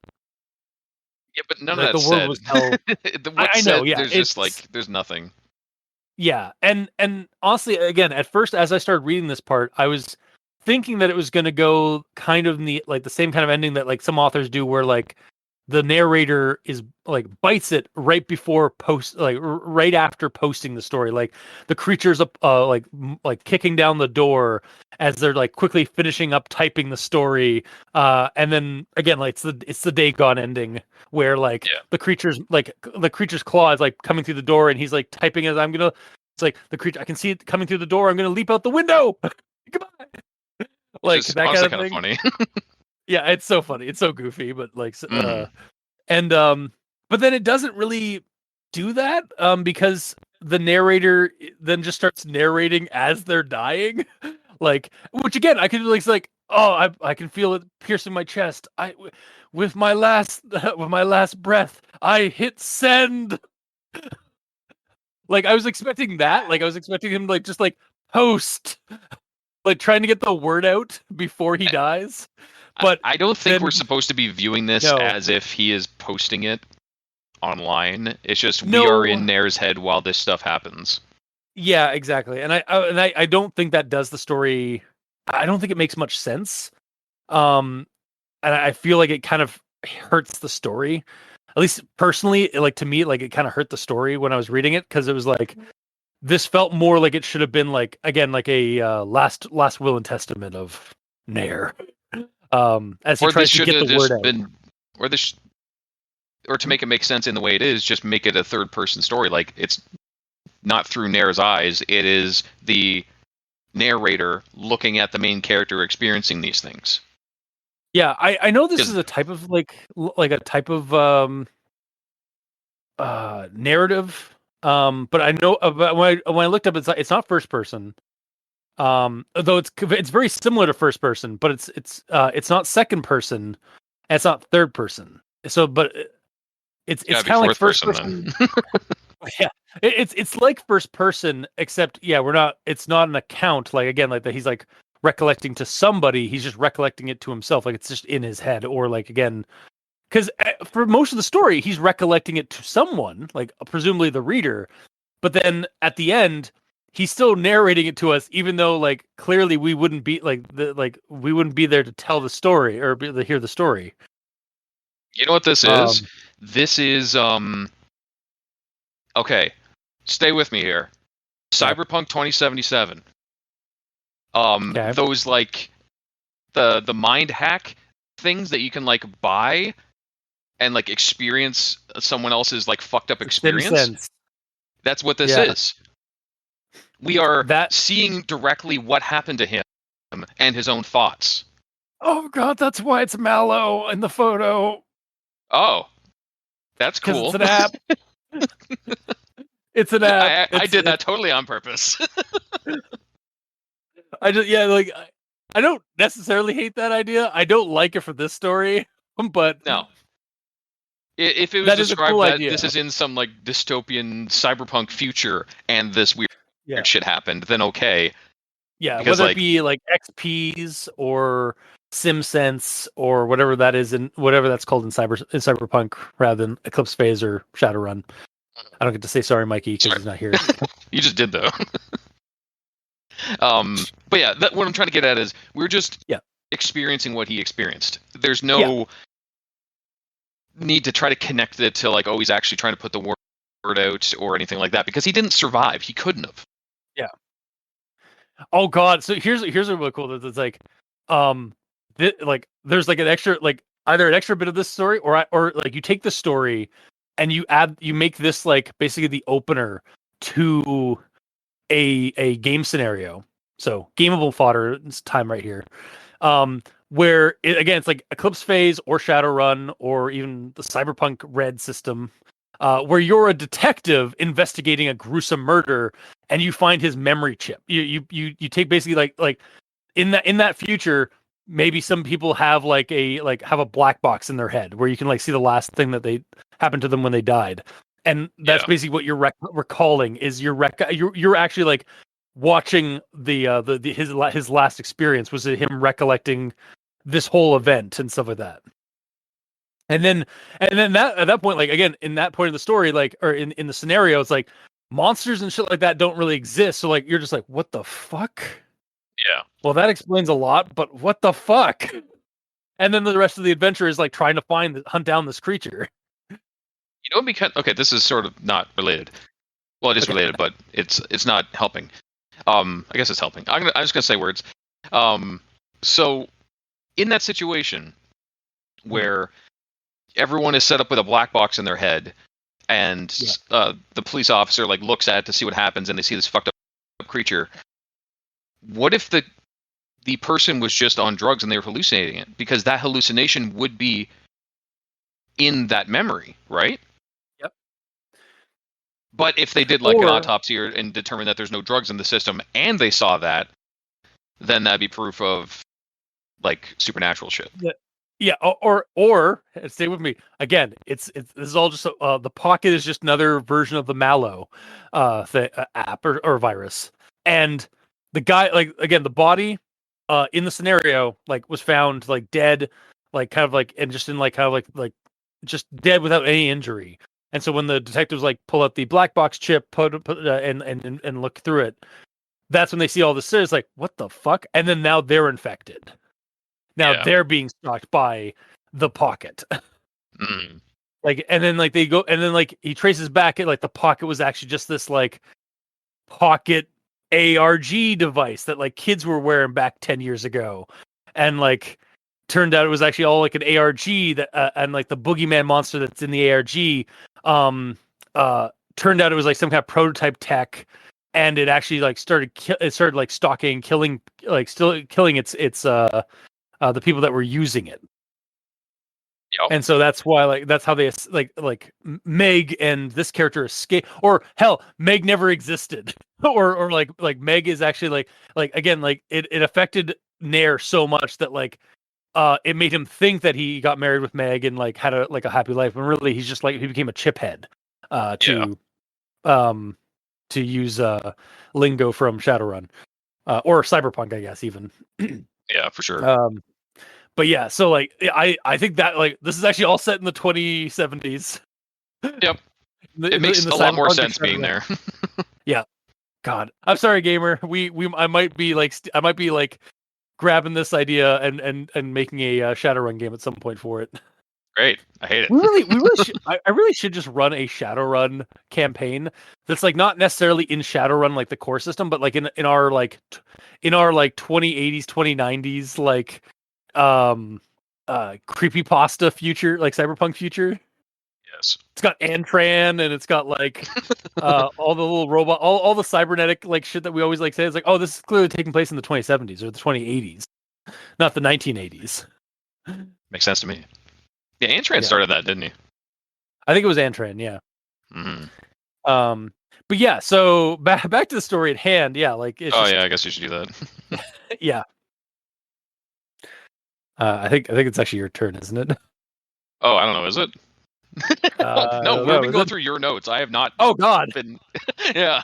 yeah, but none of Like that the world said. was hell. What's I know, said? yeah, There's just like there's nothing. yeah, and honestly, again, at first as I started reading this part, I was thinking that it was going to go kind of in the like the same kind of ending that like some authors do, where like the narrator is like bites it right before right after posting the story, like the creatures up like kicking down the door as they're like quickly finishing up typing the story, and then again like it's the day gone ending where like Yeah, the creature's claw is like coming through the door and he's like typing as I'm gonna it's like the creature I can see it coming through the door, I'm gonna leap out the window. Goodbye. which Like is that kind honestly of kind of thing. funny. Yeah, it's so funny, it's so goofy, but like Mhm. and but then it doesn't really do that because the narrator then just starts narrating as they're dying. Like which again I could like it's like Oh, I can feel it piercing my chest. With my last with my last breath, I hit send. Like I was expecting that. Like I was expecting him like just like post, like trying to get the word out before he dies. But I don't think then we're supposed to be viewing this no, as if he is posting it online. It's just we are no, in Nair's head while this stuff happens. yeah, exactly. And I don't think that does the story. I don't think it makes much sense. Um, and I feel like it kind of hurts the story. At least personally, like to me, like it kind of hurt the story when I was reading it because it was like this felt more like it should have been like again like a last will and testament of Nair. As he Or this tries to should get have the word just out. been, or this, or to make it make sense in the way it is, just make it a third person story. Like it's not through Nair's eyes. It is the narrator looking at the main character experiencing these things. Yeah, I know this is Because a type of like a type of narrative. But I know but when I looked up, it's not first person. Though it's very similar to first person, but it's not second person, and it's not third person. So, but it's it's gotta be kind of like fourth first person then. person. Yeah, it's like first person, except yeah, we're not. It's not an account. Like again, like that he's like recollecting to somebody. He's just recollecting it to himself. Like it's just in his head, or like again, because for most of the story, he's recollecting it to someone, like presumably the reader. But then at the end, he's still narrating it to us, even though like clearly we wouldn't be we wouldn't be there to tell the story or to hear the story. You know what this is? Um, This is okay. Stay with me here. okay, Cyberpunk 2077. okay, Those like the mind hack things that you can like buy and like experience someone else's like fucked up the Sim experience. Sense, That's what this yeah, is. We are that. seeing directly what happened to him and his own thoughts. Oh god, that's why it's Mallow in the photo Oh, that's because it's cool. an app. It's an app. I did that totally on purpose. I just yeah, like I don't necessarily hate that idea. I don't like it for this story, but No. If it was that is a cool described that idea. this is in some like dystopian cyberpunk future and this weird Yeah. shit happened, then okay. Yeah, Because whether it like be like XPs or SimSense or whatever that is in whatever that's called in Cyberpunk rather than Eclipse Phase or Shadowrun. I don't get to say sorry, Mikey, because sorry, he's not here. you just did though. But yeah, what I'm trying to get at is we're just Yeah. experiencing what he experienced. There's Yeah. no need to try to connect it to like, oh, he's actually trying to put the word out or anything like that because he didn't survive. He couldn't have. Yeah. Oh God. So here's a really cool. It's like, like there's like an extra like either an extra bit of this story or like you take the story and you make this like basically the opener to a game scenario. So gameable fodder. It's time right here. Where again, it's like Eclipse Phase or Shadowrun or even the Cyberpunk Red system, where you're a detective investigating a gruesome murder and you find his memory chip. You take basically like in that future, maybe some people have have a black box in their head where you can like see the last thing that they happened to them when they died. And that's Yeah. basically what you're recalling is you're actually like watching his last experience was him recollecting this whole event and stuff like that. And then that at that point, like again, in that point of the story, like or in the scenario, it's like monsters and shit like that don't really exist. So like you're just like, what the fuck? Yeah. Well, that explains a lot, but what the fuck? And then the rest of the adventure is like trying to hunt down this creature. You know, because okay, this is sort of not related. Well, it is Okay. related, but it's not helping. I guess it's helping. I'm just gonna say words. So in that situation where everyone is set up with a black box in their head, and the police officer like looks at it to see what happens, and they see this fucked up creature. What if the person was just on drugs and they were hallucinating it? Because that hallucination would be in that memory, right? Yep. But if they did like an Or autopsy and determined that there's no drugs in the system, and they saw that, then that'd be proof of like supernatural shit. Yeah, or stay with me again. This is all just the Pocket is just another version of the Mallow app or virus, and the guy like again the body in the scenario like was found like dead, like kind of like and just in like kind of like just dead without any injury. And so when the detectives like pull out the black box chip, and look through it, that's when they see all this. It's like what the fuck, and then now they're infected. Now Yeah. they're being stalked by the Pocket. Mm. Like, and then like they go, and then like he traces back at like the Pocket was actually just this like pocket ARG device that like kids were wearing back 10 years ago. And like turned out it was actually all like an ARG that and like the boogeyman monster that's in the ARG turned out it was like some kind of prototype tech, and it actually like started like stalking, killing, like still killing its the people that were using it. Yep. And so that's why like that's how they like Meg and this character escape, or hell, Meg never existed. or like Meg is actually like again like it affected Nair so much that like it made him think that he got married with Meg and like had a happy life, when really he's just like he became a chiphead to use lingo from Shadowrun or Cyberpunk, I guess even. Yeah, for sure. But yeah, so like I think that like this is actually all set in the 2070s. Yep. It makes a lot more sense being there. Yeah. God, I'm sorry, gamer. I might be like grabbing this idea and making a Shadowrun game at some point for it. Great. I hate it. We really should. I really should just run a Shadowrun campaign that's like not necessarily in Shadowrun like the core system, but like in our like 2080s 2090s like creepypasta future, like cyberpunk future. Yes. It's got Antran, and it's got like all the little robot, all the cybernetic like shit that we always like say. It's like, oh, this is clearly taking place in the 2070s or the 2080s, not the 1980s. Makes sense to me. Yeah, Antran started that, didn't he? I think it was Antran, yeah. Mm-hmm. But yeah, so back to the story at hand. Yeah, like it's yeah, I guess you should do that. Yeah. I think it's actually your turn, isn't it? Oh, I don't know. Is it? No, we've been going through your notes. I have not. Oh God. Been... yeah.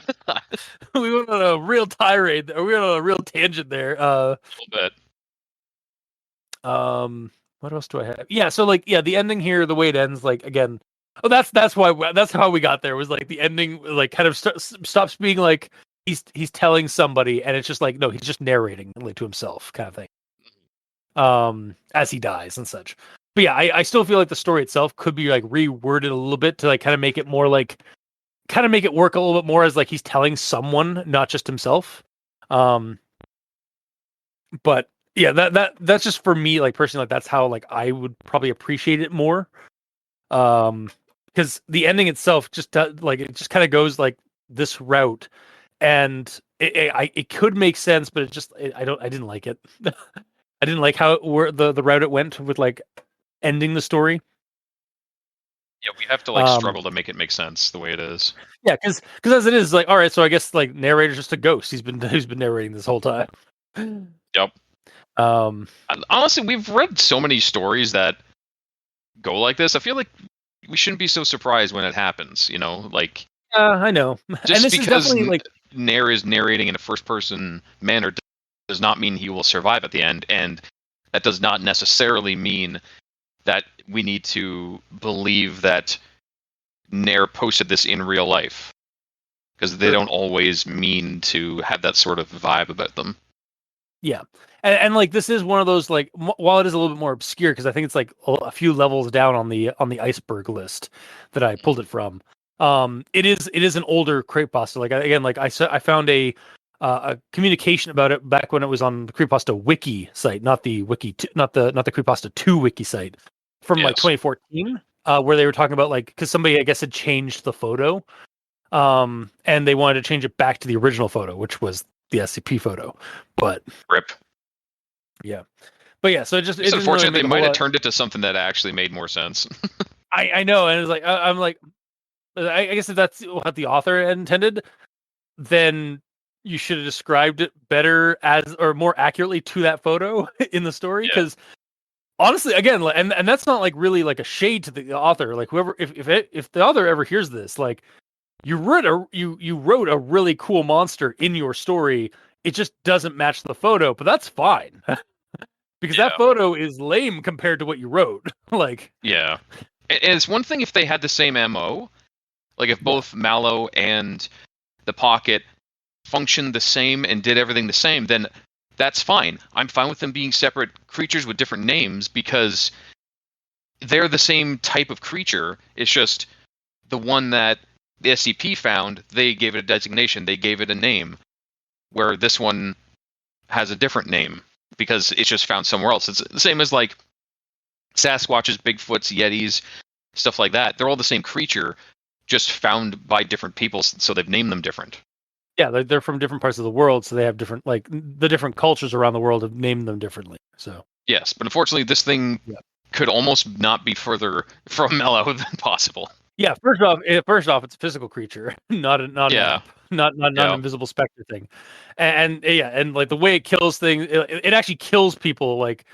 We went on a real tirade. We went on a real tangent there. A little bit. What else do I have? Yeah. So like, yeah, the ending here, the way it ends, like again. Oh, that's how we got there. Was like the ending, like kind of stops being like he's telling somebody, and it's just like no, he's just narrating like to himself, kind of thing. As he dies and such. But yeah, I still feel like the story itself could be like reworded a little bit to like kind of make it more like, kind of make it work a little bit more as like he's telling someone, not just himself. But yeah, that's just for me, like personally, like that's how like I would probably appreciate it more. Because the ending itself just like it just kind of goes like this route, and it could make sense, but I didn't like it. I didn't like how the route it went with like ending the story. Yeah, we have to like struggle to make it make sense the way it is. Yeah, because as it is, like, all right, so I guess like narrator's just a ghost. He's been narrating this whole time. Yep. Honestly, we've read so many stories that go like this. I feel like we shouldn't be so surprised when it happens. You know, like. I know. Just and this because is definitely like Nair is narrating in a first-person manner does not mean he will survive at the end, and that does not necessarily mean that we need to believe that Nair posted this in real life, because they don't always mean to have that sort of vibe about them. Yeah, and like this is one of those like while it is a little bit more obscure, because I think it's like a few levels down on the iceberg list that I pulled it from. It is an older creepypasta. Like again, like I found a communication about it back when it was on the Creepypasta wiki site, not the wiki, not the Creepypasta 2 wiki site from like 2014, where they were talking about like because somebody I guess had changed the photo, and they wanted to change it back to the original photo, which was the SCP photo. But rip. Yeah, but yeah, so it's unfortunate really they might have turned it to something that actually made more sense. I know, and it's like I'm like. I guess if that's what the author intended, then you should have described it better as or more accurately to that photo in the story, because honestly, again, and that's not like really like a shade to the author. Like whoever, if the author ever hears this, like you wrote a really cool monster in your story. It just doesn't match the photo, but that's fine because that photo is lame compared to what you wrote. Like, and it's one thing if they had the same MO, like if both Mallow and the Pocket functioned the same and did everything the same, then that's fine. I'm fine with them being separate creatures with different names because they're the same type of creature. It's just the one that the SCP found, they gave it a designation, they gave it a name, where this one has a different name because it's just found somewhere else. It's the same as like Sasquatches, Bigfoots, Yetis, stuff like that. They're all the same creature, just found by different people, so they've named them different. Yeah, they're from different parts of the world, so they have different, like, the different cultures around the world have named them differently. So yes, but unfortunately, this thing could almost not be further from Mellow than possible. Yeah, first off, it's a physical creature, not an app, not an invisible specter thing, and like the way it kills things, it actually kills people like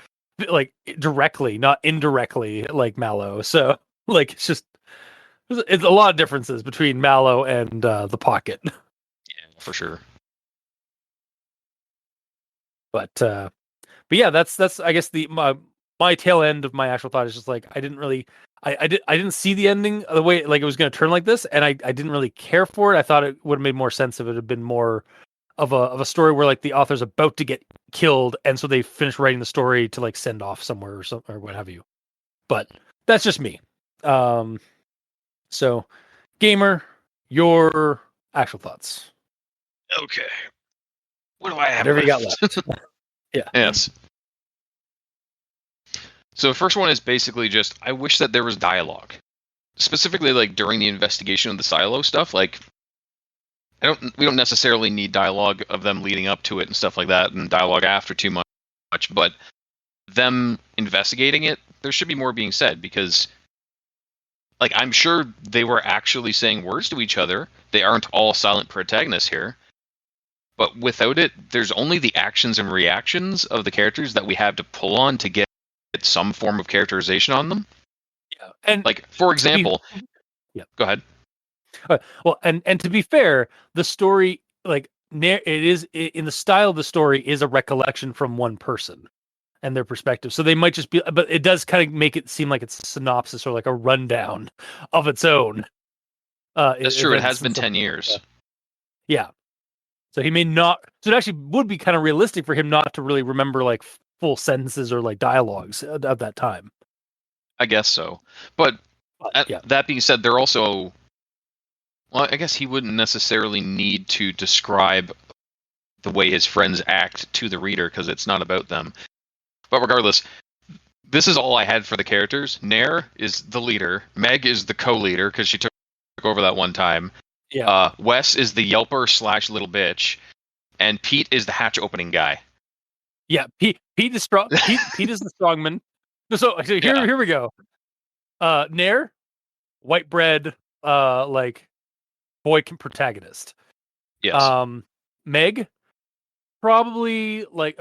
directly, not indirectly, like Mallow. So like it's a lot of differences between Mallow and the Pocket. Yeah, for sure. But yeah, that's I guess my tail end of my actual thought is just like I didn't see the ending the way like it was going to turn like this, and I didn't really care for it. I thought it would have made more sense if it had been more of a story where like the author's about to get killed, and so they finish writing the story to like send off somewhere or something or what have you. But that's just me. So, Gamer, your actual thoughts. Okay. What do I have? Whatever you got left. Yeah. Yes. So the first one is basically just I wish that there was dialogue, specifically like during the investigation of the silo stuff. Like, we don't necessarily need dialogue of them leading up to it and stuff like that, and dialogue after too much. But them investigating it, there should be more being said because, like, I'm sure they were actually saying words to each other. They aren't all silent protagonists here. But without it, there's only the actions and reactions of the characters that we have to pull on to get some form of characterization on them. Yeah, and like for example, go ahead. Well, and to be fair, the story, like it is in the style of the story, is a recollection from one person and their perspective. So they might just be, but it does kind of make it seem like it's a synopsis or like a rundown of its own. That's true. It has been 10 years. Yeah. So he may not. So it actually would be kind of realistic for him not to really remember like full sentences or like dialogues at that time. I guess so. But that being said, they're also. Well, I guess he wouldn't necessarily need to describe the way his friends act to the reader because it's not about them. But regardless, this is all I had for the characters. Nair is the leader. Meg is the co-leader because she took over that one time. Yeah. Wes is the yelper / little bitch, and Pete is the hatch opening guy. Yeah, Pete is strong. Pete is the strongman. So here we go. Nair, white bread, like boy protagonist. Yes. Meg, probably like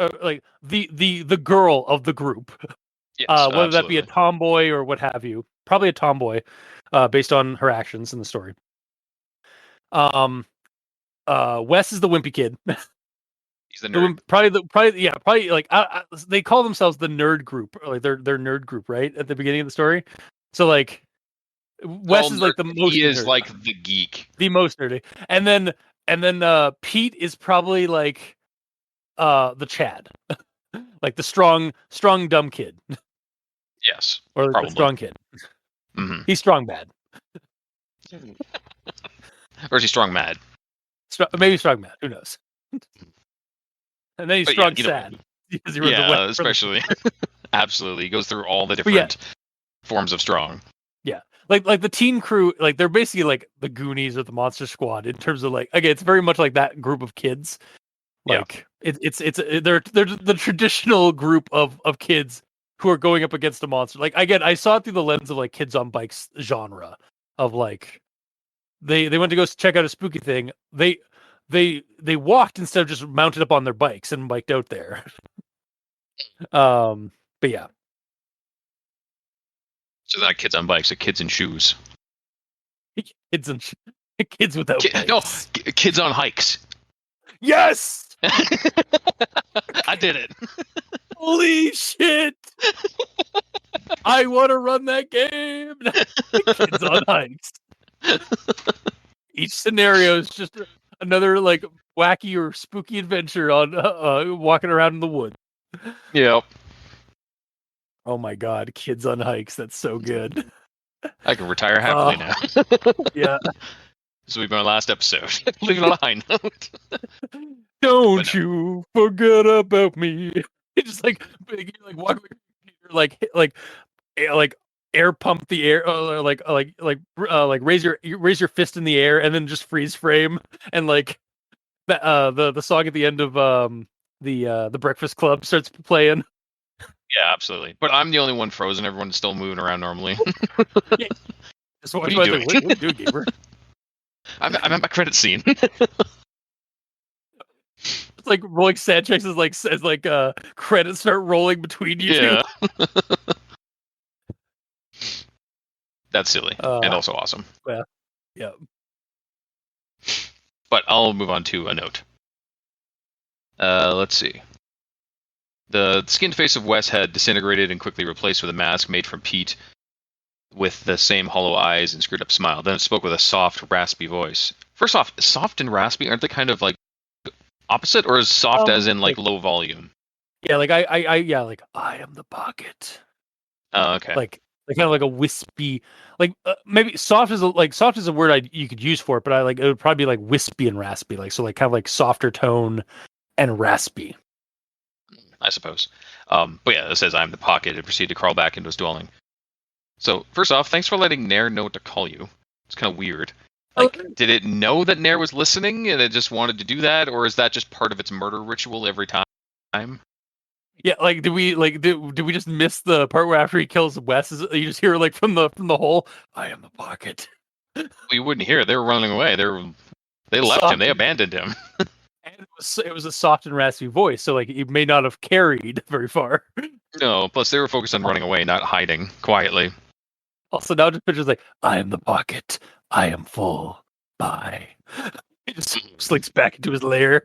the girl of the group. Yes, whether that be a tomboy or what have you. Probably a tomboy, based on her actions in the story. Wes is the wimpy kid. He's the nerd. Probably like they call themselves the nerd group, or like they're nerd group, right? At the beginning of the story. So like Wes is like the most. He is like the geek, the most nerdy, and then Pete is probably like the Chad, like the strong dumb kid. Yes, or probably. The strong kid. Mm-hmm. He's strong bad. Or is he strong mad? Maybe strong mad. Who knows? And then he's strong sad. Because he runs away especially. Absolutely. He goes through all the different forms of strong. Yeah. Like the teen crew, like they're basically like the Goonies or the Monster Squad in terms of like, again, it's very much like that group of kids. Like they're the traditional group of kids who are going up against a monster. Like again, I saw it through the lens of like Kids on Bikes genre of like they went to go check out a spooky thing. they walked instead of just mounted up on their bikes and biked out there. But yeah. So not kids on bikes, they're kids in shoes. Kids without bikes. No, kids on hikes. Yes! I did it. Holy shit! I want to run that game. Kids on hikes. Each scenario is just another like wacky or spooky adventure on walking around in the woods. Yeah. Oh my god, kids on hikes. That's so good. I can retire happily now. Yeah. This will be my last episode. Leave it on a high note. Don't you forget about me. Just like walk like air pump the air, raise your fist in the air and then just freeze frame and like the song at the end of the Breakfast Club starts playing. Yeah, absolutely. But I'm the only one frozen. Everyone's still moving around normally. Yeah. Just what are you doing? What are you doing, Gamer? I'm at my credit scene. It's like rolling sad checks as credits start rolling between you two. That's silly and also awesome. Yeah. But I'll move on to a note. Let's see. The skinned face of Wes had disintegrated and quickly replaced with a mask made from peat with the same hollow eyes and screwed up smile. Then it spoke with a soft, raspy voice. First off, soft and raspy, aren't they kind of like opposite, or is soft as in like low volume? Yeah, like I am the pocket. Oh, okay. Like kind of like a wispy, like maybe soft is a word you could use for it, but it would probably be like wispy and raspy, like so like kind of like softer tone and raspy. I suppose. But yeah, it says I'm the pocket and proceeded to crawl back into his dwelling. So first off, thanks for letting Nair know what to call you. It's kind of weird. Like, did it know that Nair was listening and it just wanted to do that, or is that just part of its murder ritual every time? Yeah, like did we just miss the part where after he kills Wes, you just hear like from the hole, I am the pocket. You wouldn't hear it. They were running away. They left him. They abandoned him. And it was a soft and raspy voice, so like it may not have carried very far. No, plus they were focused on running away, not hiding quietly. Also, now just pictures like, I am the pocket. I am full. Bye. He just slinks back into his lair.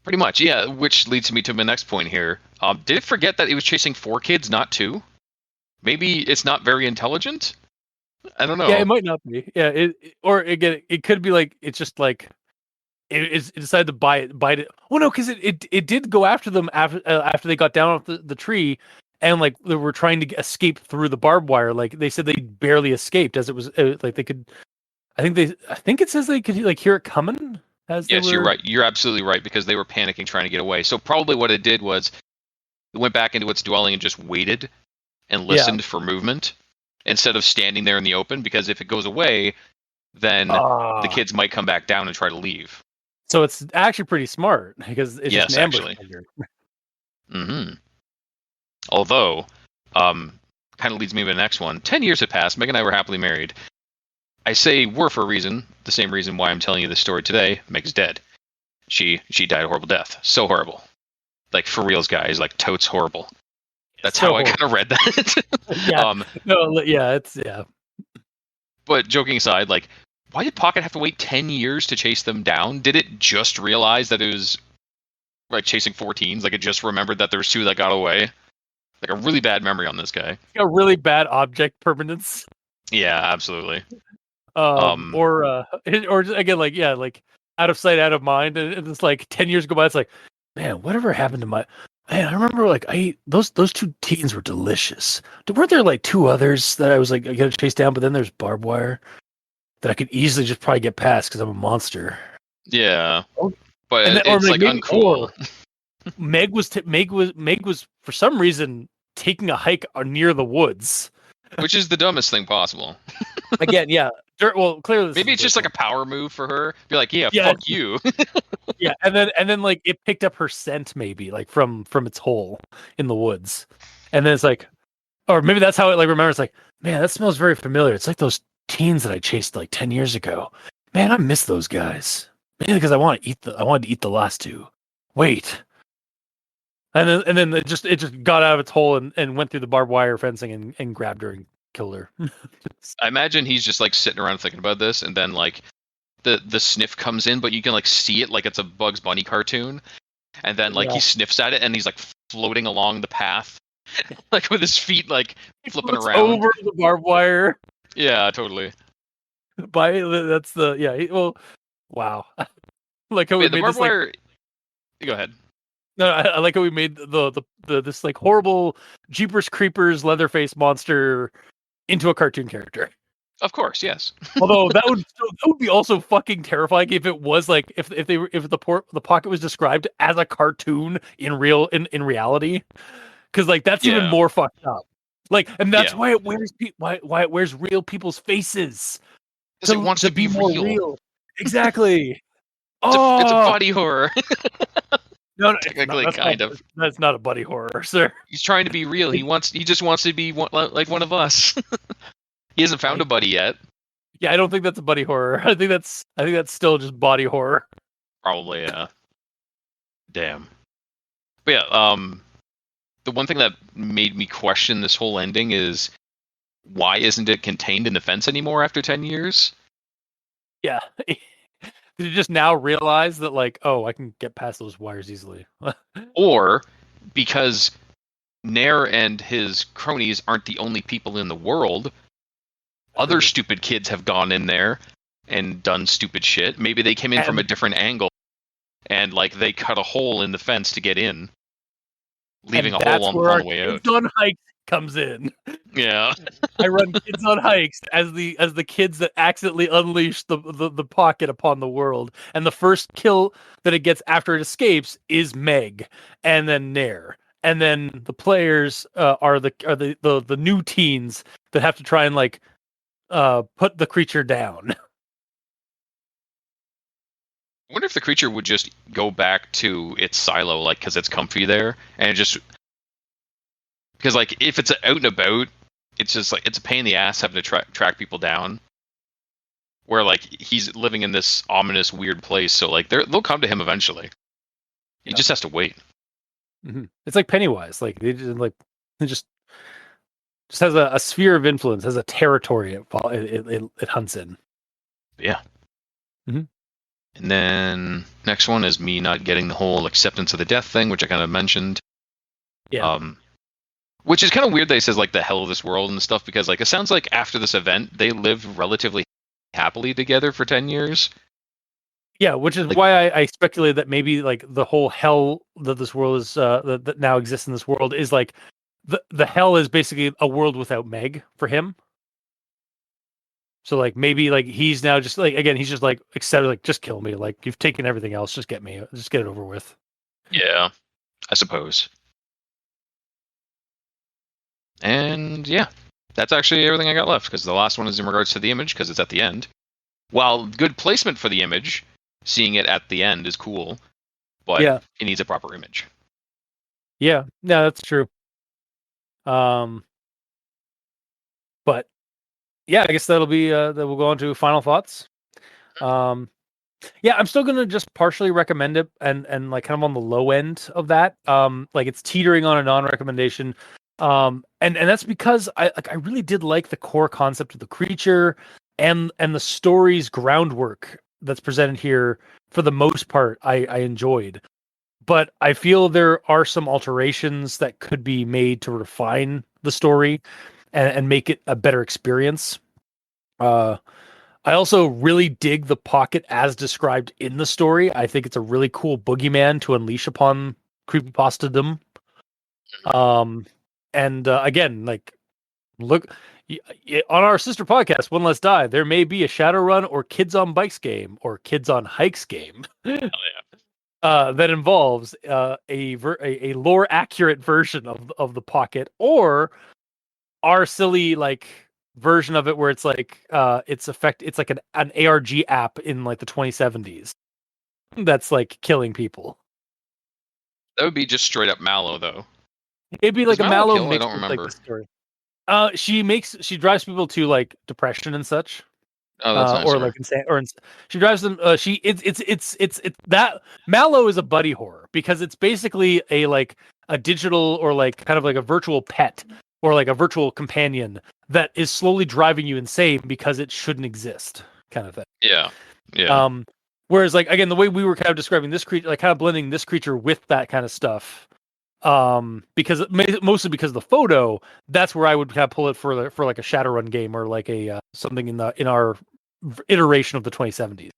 Pretty much, yeah. Which leads me to my next point here. Did it forget that it was chasing 4 kids, not 2? Maybe it's not very intelligent? I don't know. Yeah, it might not be. Yeah, it could be like it's just like it decided to bite it. Well, no, because it did go after them after they got down off the tree, and like they were trying to escape through the barbed wire. Like they said, they barely escaped as it was like they could. I think it says they could like hear it coming. You're right. You're absolutely right, because they were panicking trying to get away. So probably what it did was it went back into its dwelling and just waited and listened for movement instead of standing there in the open. Because if it goes away, then the kids might come back down and try to leave. So it's actually pretty smart because it's just an ambush. Mm-hmm. Although, kind of leads me to the next one. 10 years had passed. Meg and I were happily married. I say were for a reason. The same reason why I'm telling you this story today. Meg's dead. She died a horrible death. So horrible. Like, for reals, guys. Like, totes horrible. That's so how horrible. I kind of read that. Yeah. But joking aside, like, why did Pocket have to wait 10 years to chase them down? Did it just realize that it was like chasing 4 teens? Like, it just remembered that there was 2 that got away? Like, a really bad memory on this guy. A really bad object permanence. Yeah, absolutely. Or again, like out of sight, out of mind, and it's like 10 years go by. It's like, man, whatever happened to my man? I remember like I ate those 2 teens were delicious. Weren't there like 2 others that I was like I gotta chase down? But then there's barbed wire that I could easily just probably get past because I'm a monster. Yeah, but it's like uncool. Meg was for some reason taking a hike near the woods, which is the dumbest thing possible. Again, yeah. Well, clearly, maybe it's just like a power move for her. Be like, yeah, fuck you. Yeah, and then like it picked up her scent, maybe like from its hole in the woods, and then it's like, or maybe that's how it like remembers. Like, man, that smells very familiar. It's like those teens that I chased like 10 years ago. Man, I miss those guys. Because I wanted to eat the last two. Wait. And then it just got out of its hole and went through the barbed wire fencing and grabbed her and killed her. I imagine he's just like sitting around thinking about this, and then like the sniff comes in, but you can like see it like it's a Bugs Bunny cartoon, and then like he sniffs at it, and he's like floating along the path, like with his feet like flipping around over the barbed wire. Yeah, totally. That's the well, wow. Like how we Wait, the made barbed this like wire. Go ahead. no, I like how we made the this like horrible Jeepers Creepers Leatherface monster into a cartoon character. Of course, yes. Although that would be also fucking terrifying if it was like if the pocket was described as a cartoon in reality, because like that's even more fucked up. Like, and that's why it wears why it wears real people's faces because it wants to be more real. Exactly. It's a body horror. No, technically, kind of. That's not a buddy horror, sir. He's trying to be real. He just wants to be like one of us. He hasn't found a buddy yet. Yeah, I don't think that's a buddy horror. I think that's still just body horror. Probably, yeah. Damn. But yeah, the one thing that made me question this whole ending is why isn't it contained in the fence anymore after 10 years? Yeah. Did you just now realize that, like, oh, I can get past those wires easily? Or because Nair and his cronies aren't the only people in the world. Other stupid kids have gone in there and done stupid shit. Maybe they came in from a different angle and, like, they cut a hole in the fence to get in, leaving a hole on the way out. Kids on Hikes comes in. Yeah. I run Kids on Hikes as the kids that accidentally unleash the pocket upon the world, and the first kill that it gets after it escapes is Meg, and then Nair, and then the players are the new teens that have to try and like put the creature down. I wonder if the creature would just go back to its silo, like, because it's comfy there, and it just because like if it's out and about, it's just like it's a pain in the ass having to track people down. Where like he's living in this ominous, weird place, so like they'll come to him eventually. He just has to wait. Mm-hmm. It's like Pennywise, like it just has a sphere of influence, has a territory it hunts in. Yeah. Mm-hmm. And then next one is me not getting the whole acceptance of the death thing, which I kind of mentioned. Yeah. Which is kind of weird that he says like the hell of this world and stuff, because like it sounds like after this event they lived relatively happily together for 10 years. Yeah, which is like, why I speculated that maybe like the whole hell that this world is that now exists in this world is like the hell is basically a world without Meg for him. So like maybe like he's now just like again he's just like accepted, like just kill me, like you've taken everything else, just get it over with. Yeah, I suppose. And yeah, that's actually everything I got left, because the last one is in regards to the image, because it's at the end. While good placement for the image, seeing it at the end is cool, but it needs a proper image. Yeah, no, that's true. But yeah, I guess that'll be that we'll go on to final thoughts. Yeah, I'm still gonna just partially recommend it and like kind of on the low end of that. Like it's teetering on a non-recommendation. And that's because I really did like the core concept of the creature and the story's groundwork that's presented here. For the most part, I enjoyed. But I feel there are some alterations that could be made to refine the story and make it a better experience. I also really dig the pocket as described in the story. I think it's a really cool boogeyman to unleash upon creepypastadom. And again, like, look on our sister podcast, One Less Die, there may be a Shadowrun or Kids on Bikes game or Kids on Hikes game. That involves a lore accurate version of the pocket, or our silly like version of it where it's like it's like an ARG app in like the 2070s that's like killing people. That would be just straight up Mallow, though. It'd be like a Mallow mix I don't remember. Like the story. She drives people to like depression and such. Oh, that's nice. Or like she drives them. It's that Mallow is a buddy horror because it's basically a digital or like kind of like a virtual pet or like a virtual companion that is slowly driving you insane because it shouldn't exist, kind of thing. Yeah. Yeah. Whereas like again, the way we were kind of describing this creature, like kind of blending this creature with that kind of stuff, because mostly because of the photo, that's where I would kind of pull it for like a Shadowrun game or like a something in our iteration of the 2070s.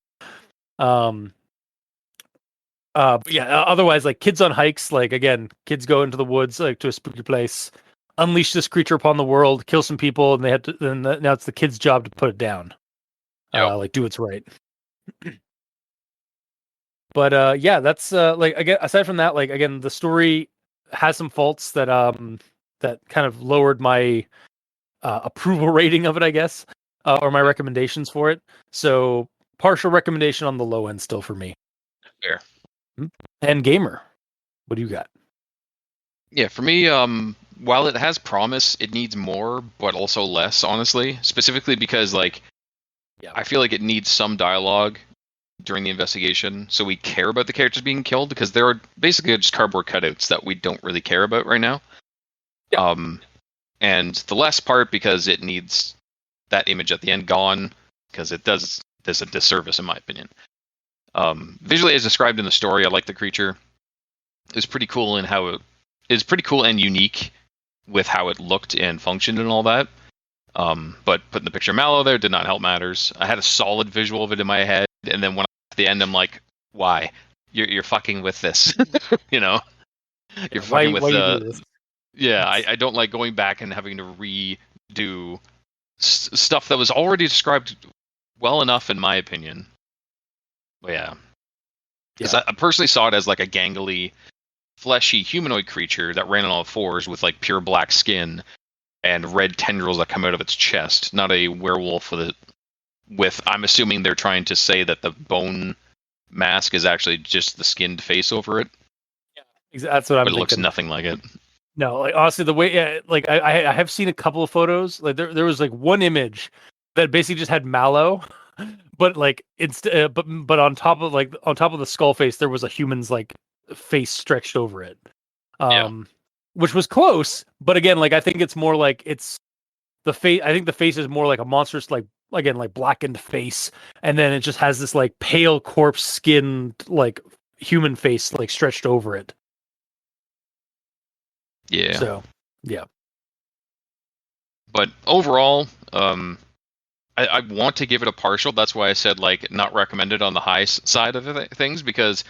But yeah, otherwise like kids on hikes, like again, kids go into the woods like to a spooky place, unleash this creature upon the world, kill some people, and they have to. Then now it's the kid's job to put it down. Yep. Like do what's right. But yeah, that's like again. Aside from that, like again, the story has some faults that that kind of lowered my approval rating of it, I guess, or my recommendations for it. So partial recommendation on the low end still for me. Fair. And gamer, what do you got? Yeah, for me, while it has promise, it needs more, but also less, honestly. Specifically because, like, I feel like it needs some dialogue during the investigation, so we care about the characters being killed, because there are basically just cardboard cutouts that we don't really care about right now. Yeah. And the less part because it needs that image at the end gone, because it does this a disservice, in my opinion. Visually, as described in the story, I like the creature. It's pretty cool in how it is pretty cool and unique with how it looked and functioned and all that. But putting the picture of Mallow there did not help matters. I had a solid visual of it in my head, and then when at the end, I'm like, why? You're fucking with this, you know? You're fucking with the. Yeah, I don't like going back and having to redo stuff that was already described well enough, in my opinion. But yeah. Because I personally saw it as like a gangly, fleshy humanoid creature that ran on all fours with like pure black skin and red tendrils that come out of its chest, not a werewolf with I'm assuming they're trying to say that the bone mask is actually just the skinned face over it. Yeah, that's what I'm thinking. It looks nothing like it. No, like honestly, the way like I have seen a couple of photos. Like there was like one image that basically just had Mallow, but like but on top of the skull face, there was a human's like face stretched over it. Which was close, but again, like I think it's more like it's the face. I think the face is more like a monstrous, like again, like blackened face, and then it just has this like pale corpse skinned like human face like stretched over it. Yeah. So, yeah. But overall, I want to give it a partial. That's why I said like not recommended on the high side of things, because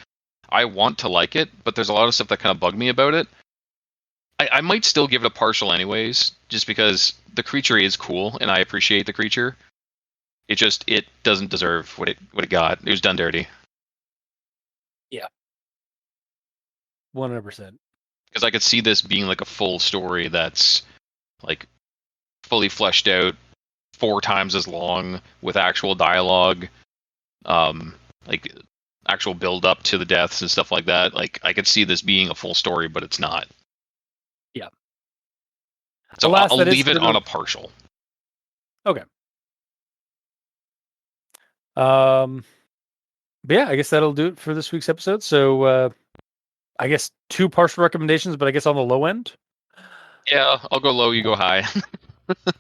I want to like it, but there's a lot of stuff that kind of bug me about it. I might still give it a partial anyways, just because the creature is cool and I appreciate the creature. It doesn't deserve what it got. It was done dirty. Yeah. 100%. Because I could see this being like a full story that's like fully fleshed out, 4 times as long, with actual dialogue, like actual build up to the deaths and stuff like that. Like I could see this being a full story, but it's not. Yeah. So I'll leave it on a partial. Okay. But yeah, I guess that'll do it for this week's episode. So I guess 2 partial recommendations, but I guess on the low end. Yeah, I'll go low. You go high.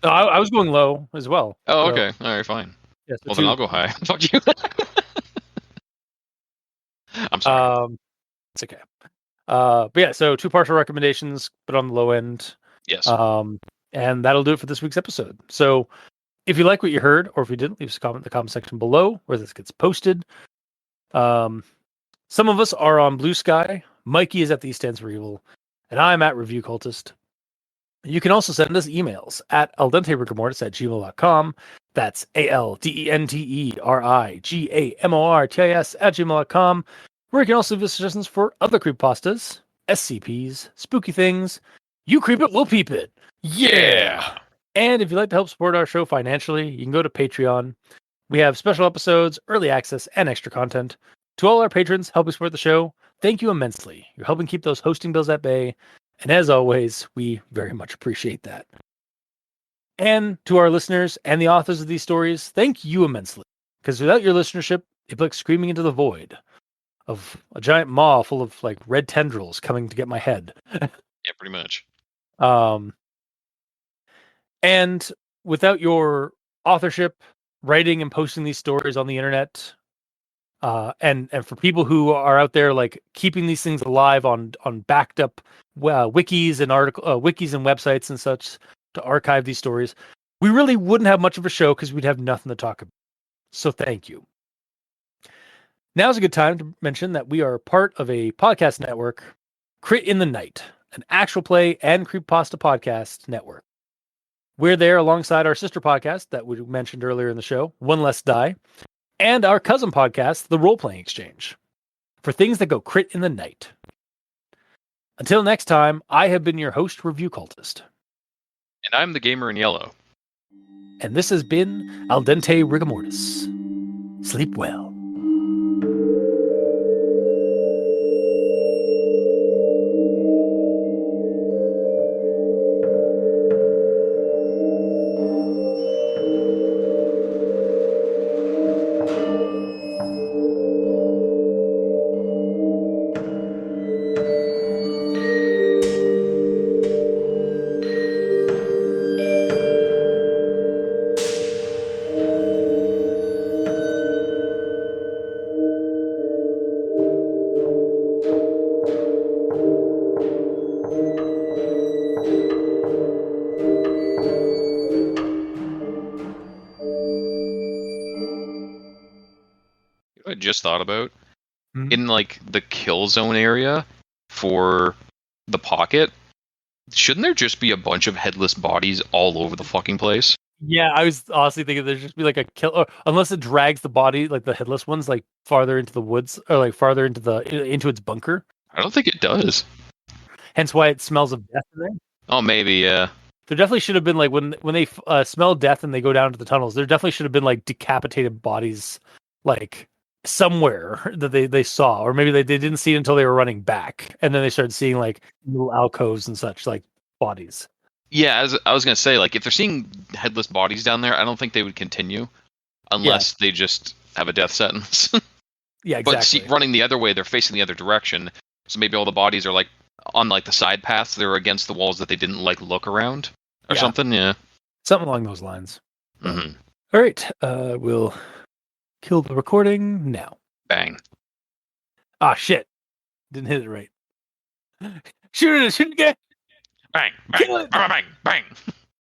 No, I was going low as well. Oh, okay. All right, fine. Yeah, so well, then I'll go high. Fuck you. I'm sorry. It's okay. But yeah, so 2 partial recommendations, but on the low end. Yes. And that'll do it for this week's episode. So if you like what you heard, or if you didn't, leave us a comment in the comment section below where this gets posted. Some of us are on Blue Sky. Mikey is at the Stands for Evil, and I'm at Review Cultist. You can also send us emails at aldenterigamortis@gmail.com. That's ALDENTERIGAMORTIS@gmail.com, where you can also leave us suggestions for other creepypastas, SCPs, spooky things. You creep it, we'll peep it. Yeah! And if you'd like to help support our show financially, you can go to Patreon. We have special episodes, early access, and extra content. To all our patrons helping support the show, thank you immensely. You're helping keep those hosting bills at bay. And as always, we very much appreciate that. And to our listeners and the authors of these stories, thank you immensely. Because without your listenership, it'd be like screaming into the void of a giant maw full of like red tendrils coming to get my head. Yeah, pretty much. And without your authorship, writing and posting these stories on the internet, and for people who are out there like keeping these things alive on backed up wikis and wikis and websites and such to archive these stories, we really wouldn't have much of a show because we'd have nothing to talk about. So thank you. Now's a good time to mention that we are part of a podcast network, Crit in the Night, an actual play and creepypasta podcast network. We're there alongside our sister podcast that we mentioned earlier in the show, One Less Die, and our cousin podcast, The Role Playing Exchange, for things that go crit in the night. Until next time, I have been your host, Review Cultist. And I'm the gamer in yellow. And this has been Al Dente Rigamortis. Sleep well. I just thought about Mm-hmm. in like the kill zone area for the pocket, shouldn't there just be a bunch of headless bodies all over the fucking place? Yeah, I was honestly thinking there'd just be like a kill, or unless it drags the body, like the headless ones, like farther into the woods or like farther into its bunker. I don't think it does. Hence why it smells of death in there. Oh, maybe, yeah. There definitely should have been like when they smell death and they go down to the tunnels. There definitely should have been like decapitated bodies, like somewhere that they saw, or maybe they didn't see it until they were running back, and then they started seeing like little alcoves and such, like bodies. Yeah, as I was gonna say, like if they're seeing headless bodies down there, I don't think they would continue unless they just have a death sentence. Yeah, exactly. But see, running the other way, they're facing the other direction, so maybe all the bodies are like on like the side paths. They're against the walls that they didn't like look around or something. Yeah, something along those lines. Mm-hmm. All right, we'll kill the recording now. Bang. Ah, shit. Didn't hit it right. Shoot it again. Bang, bang, bang, bang, bang.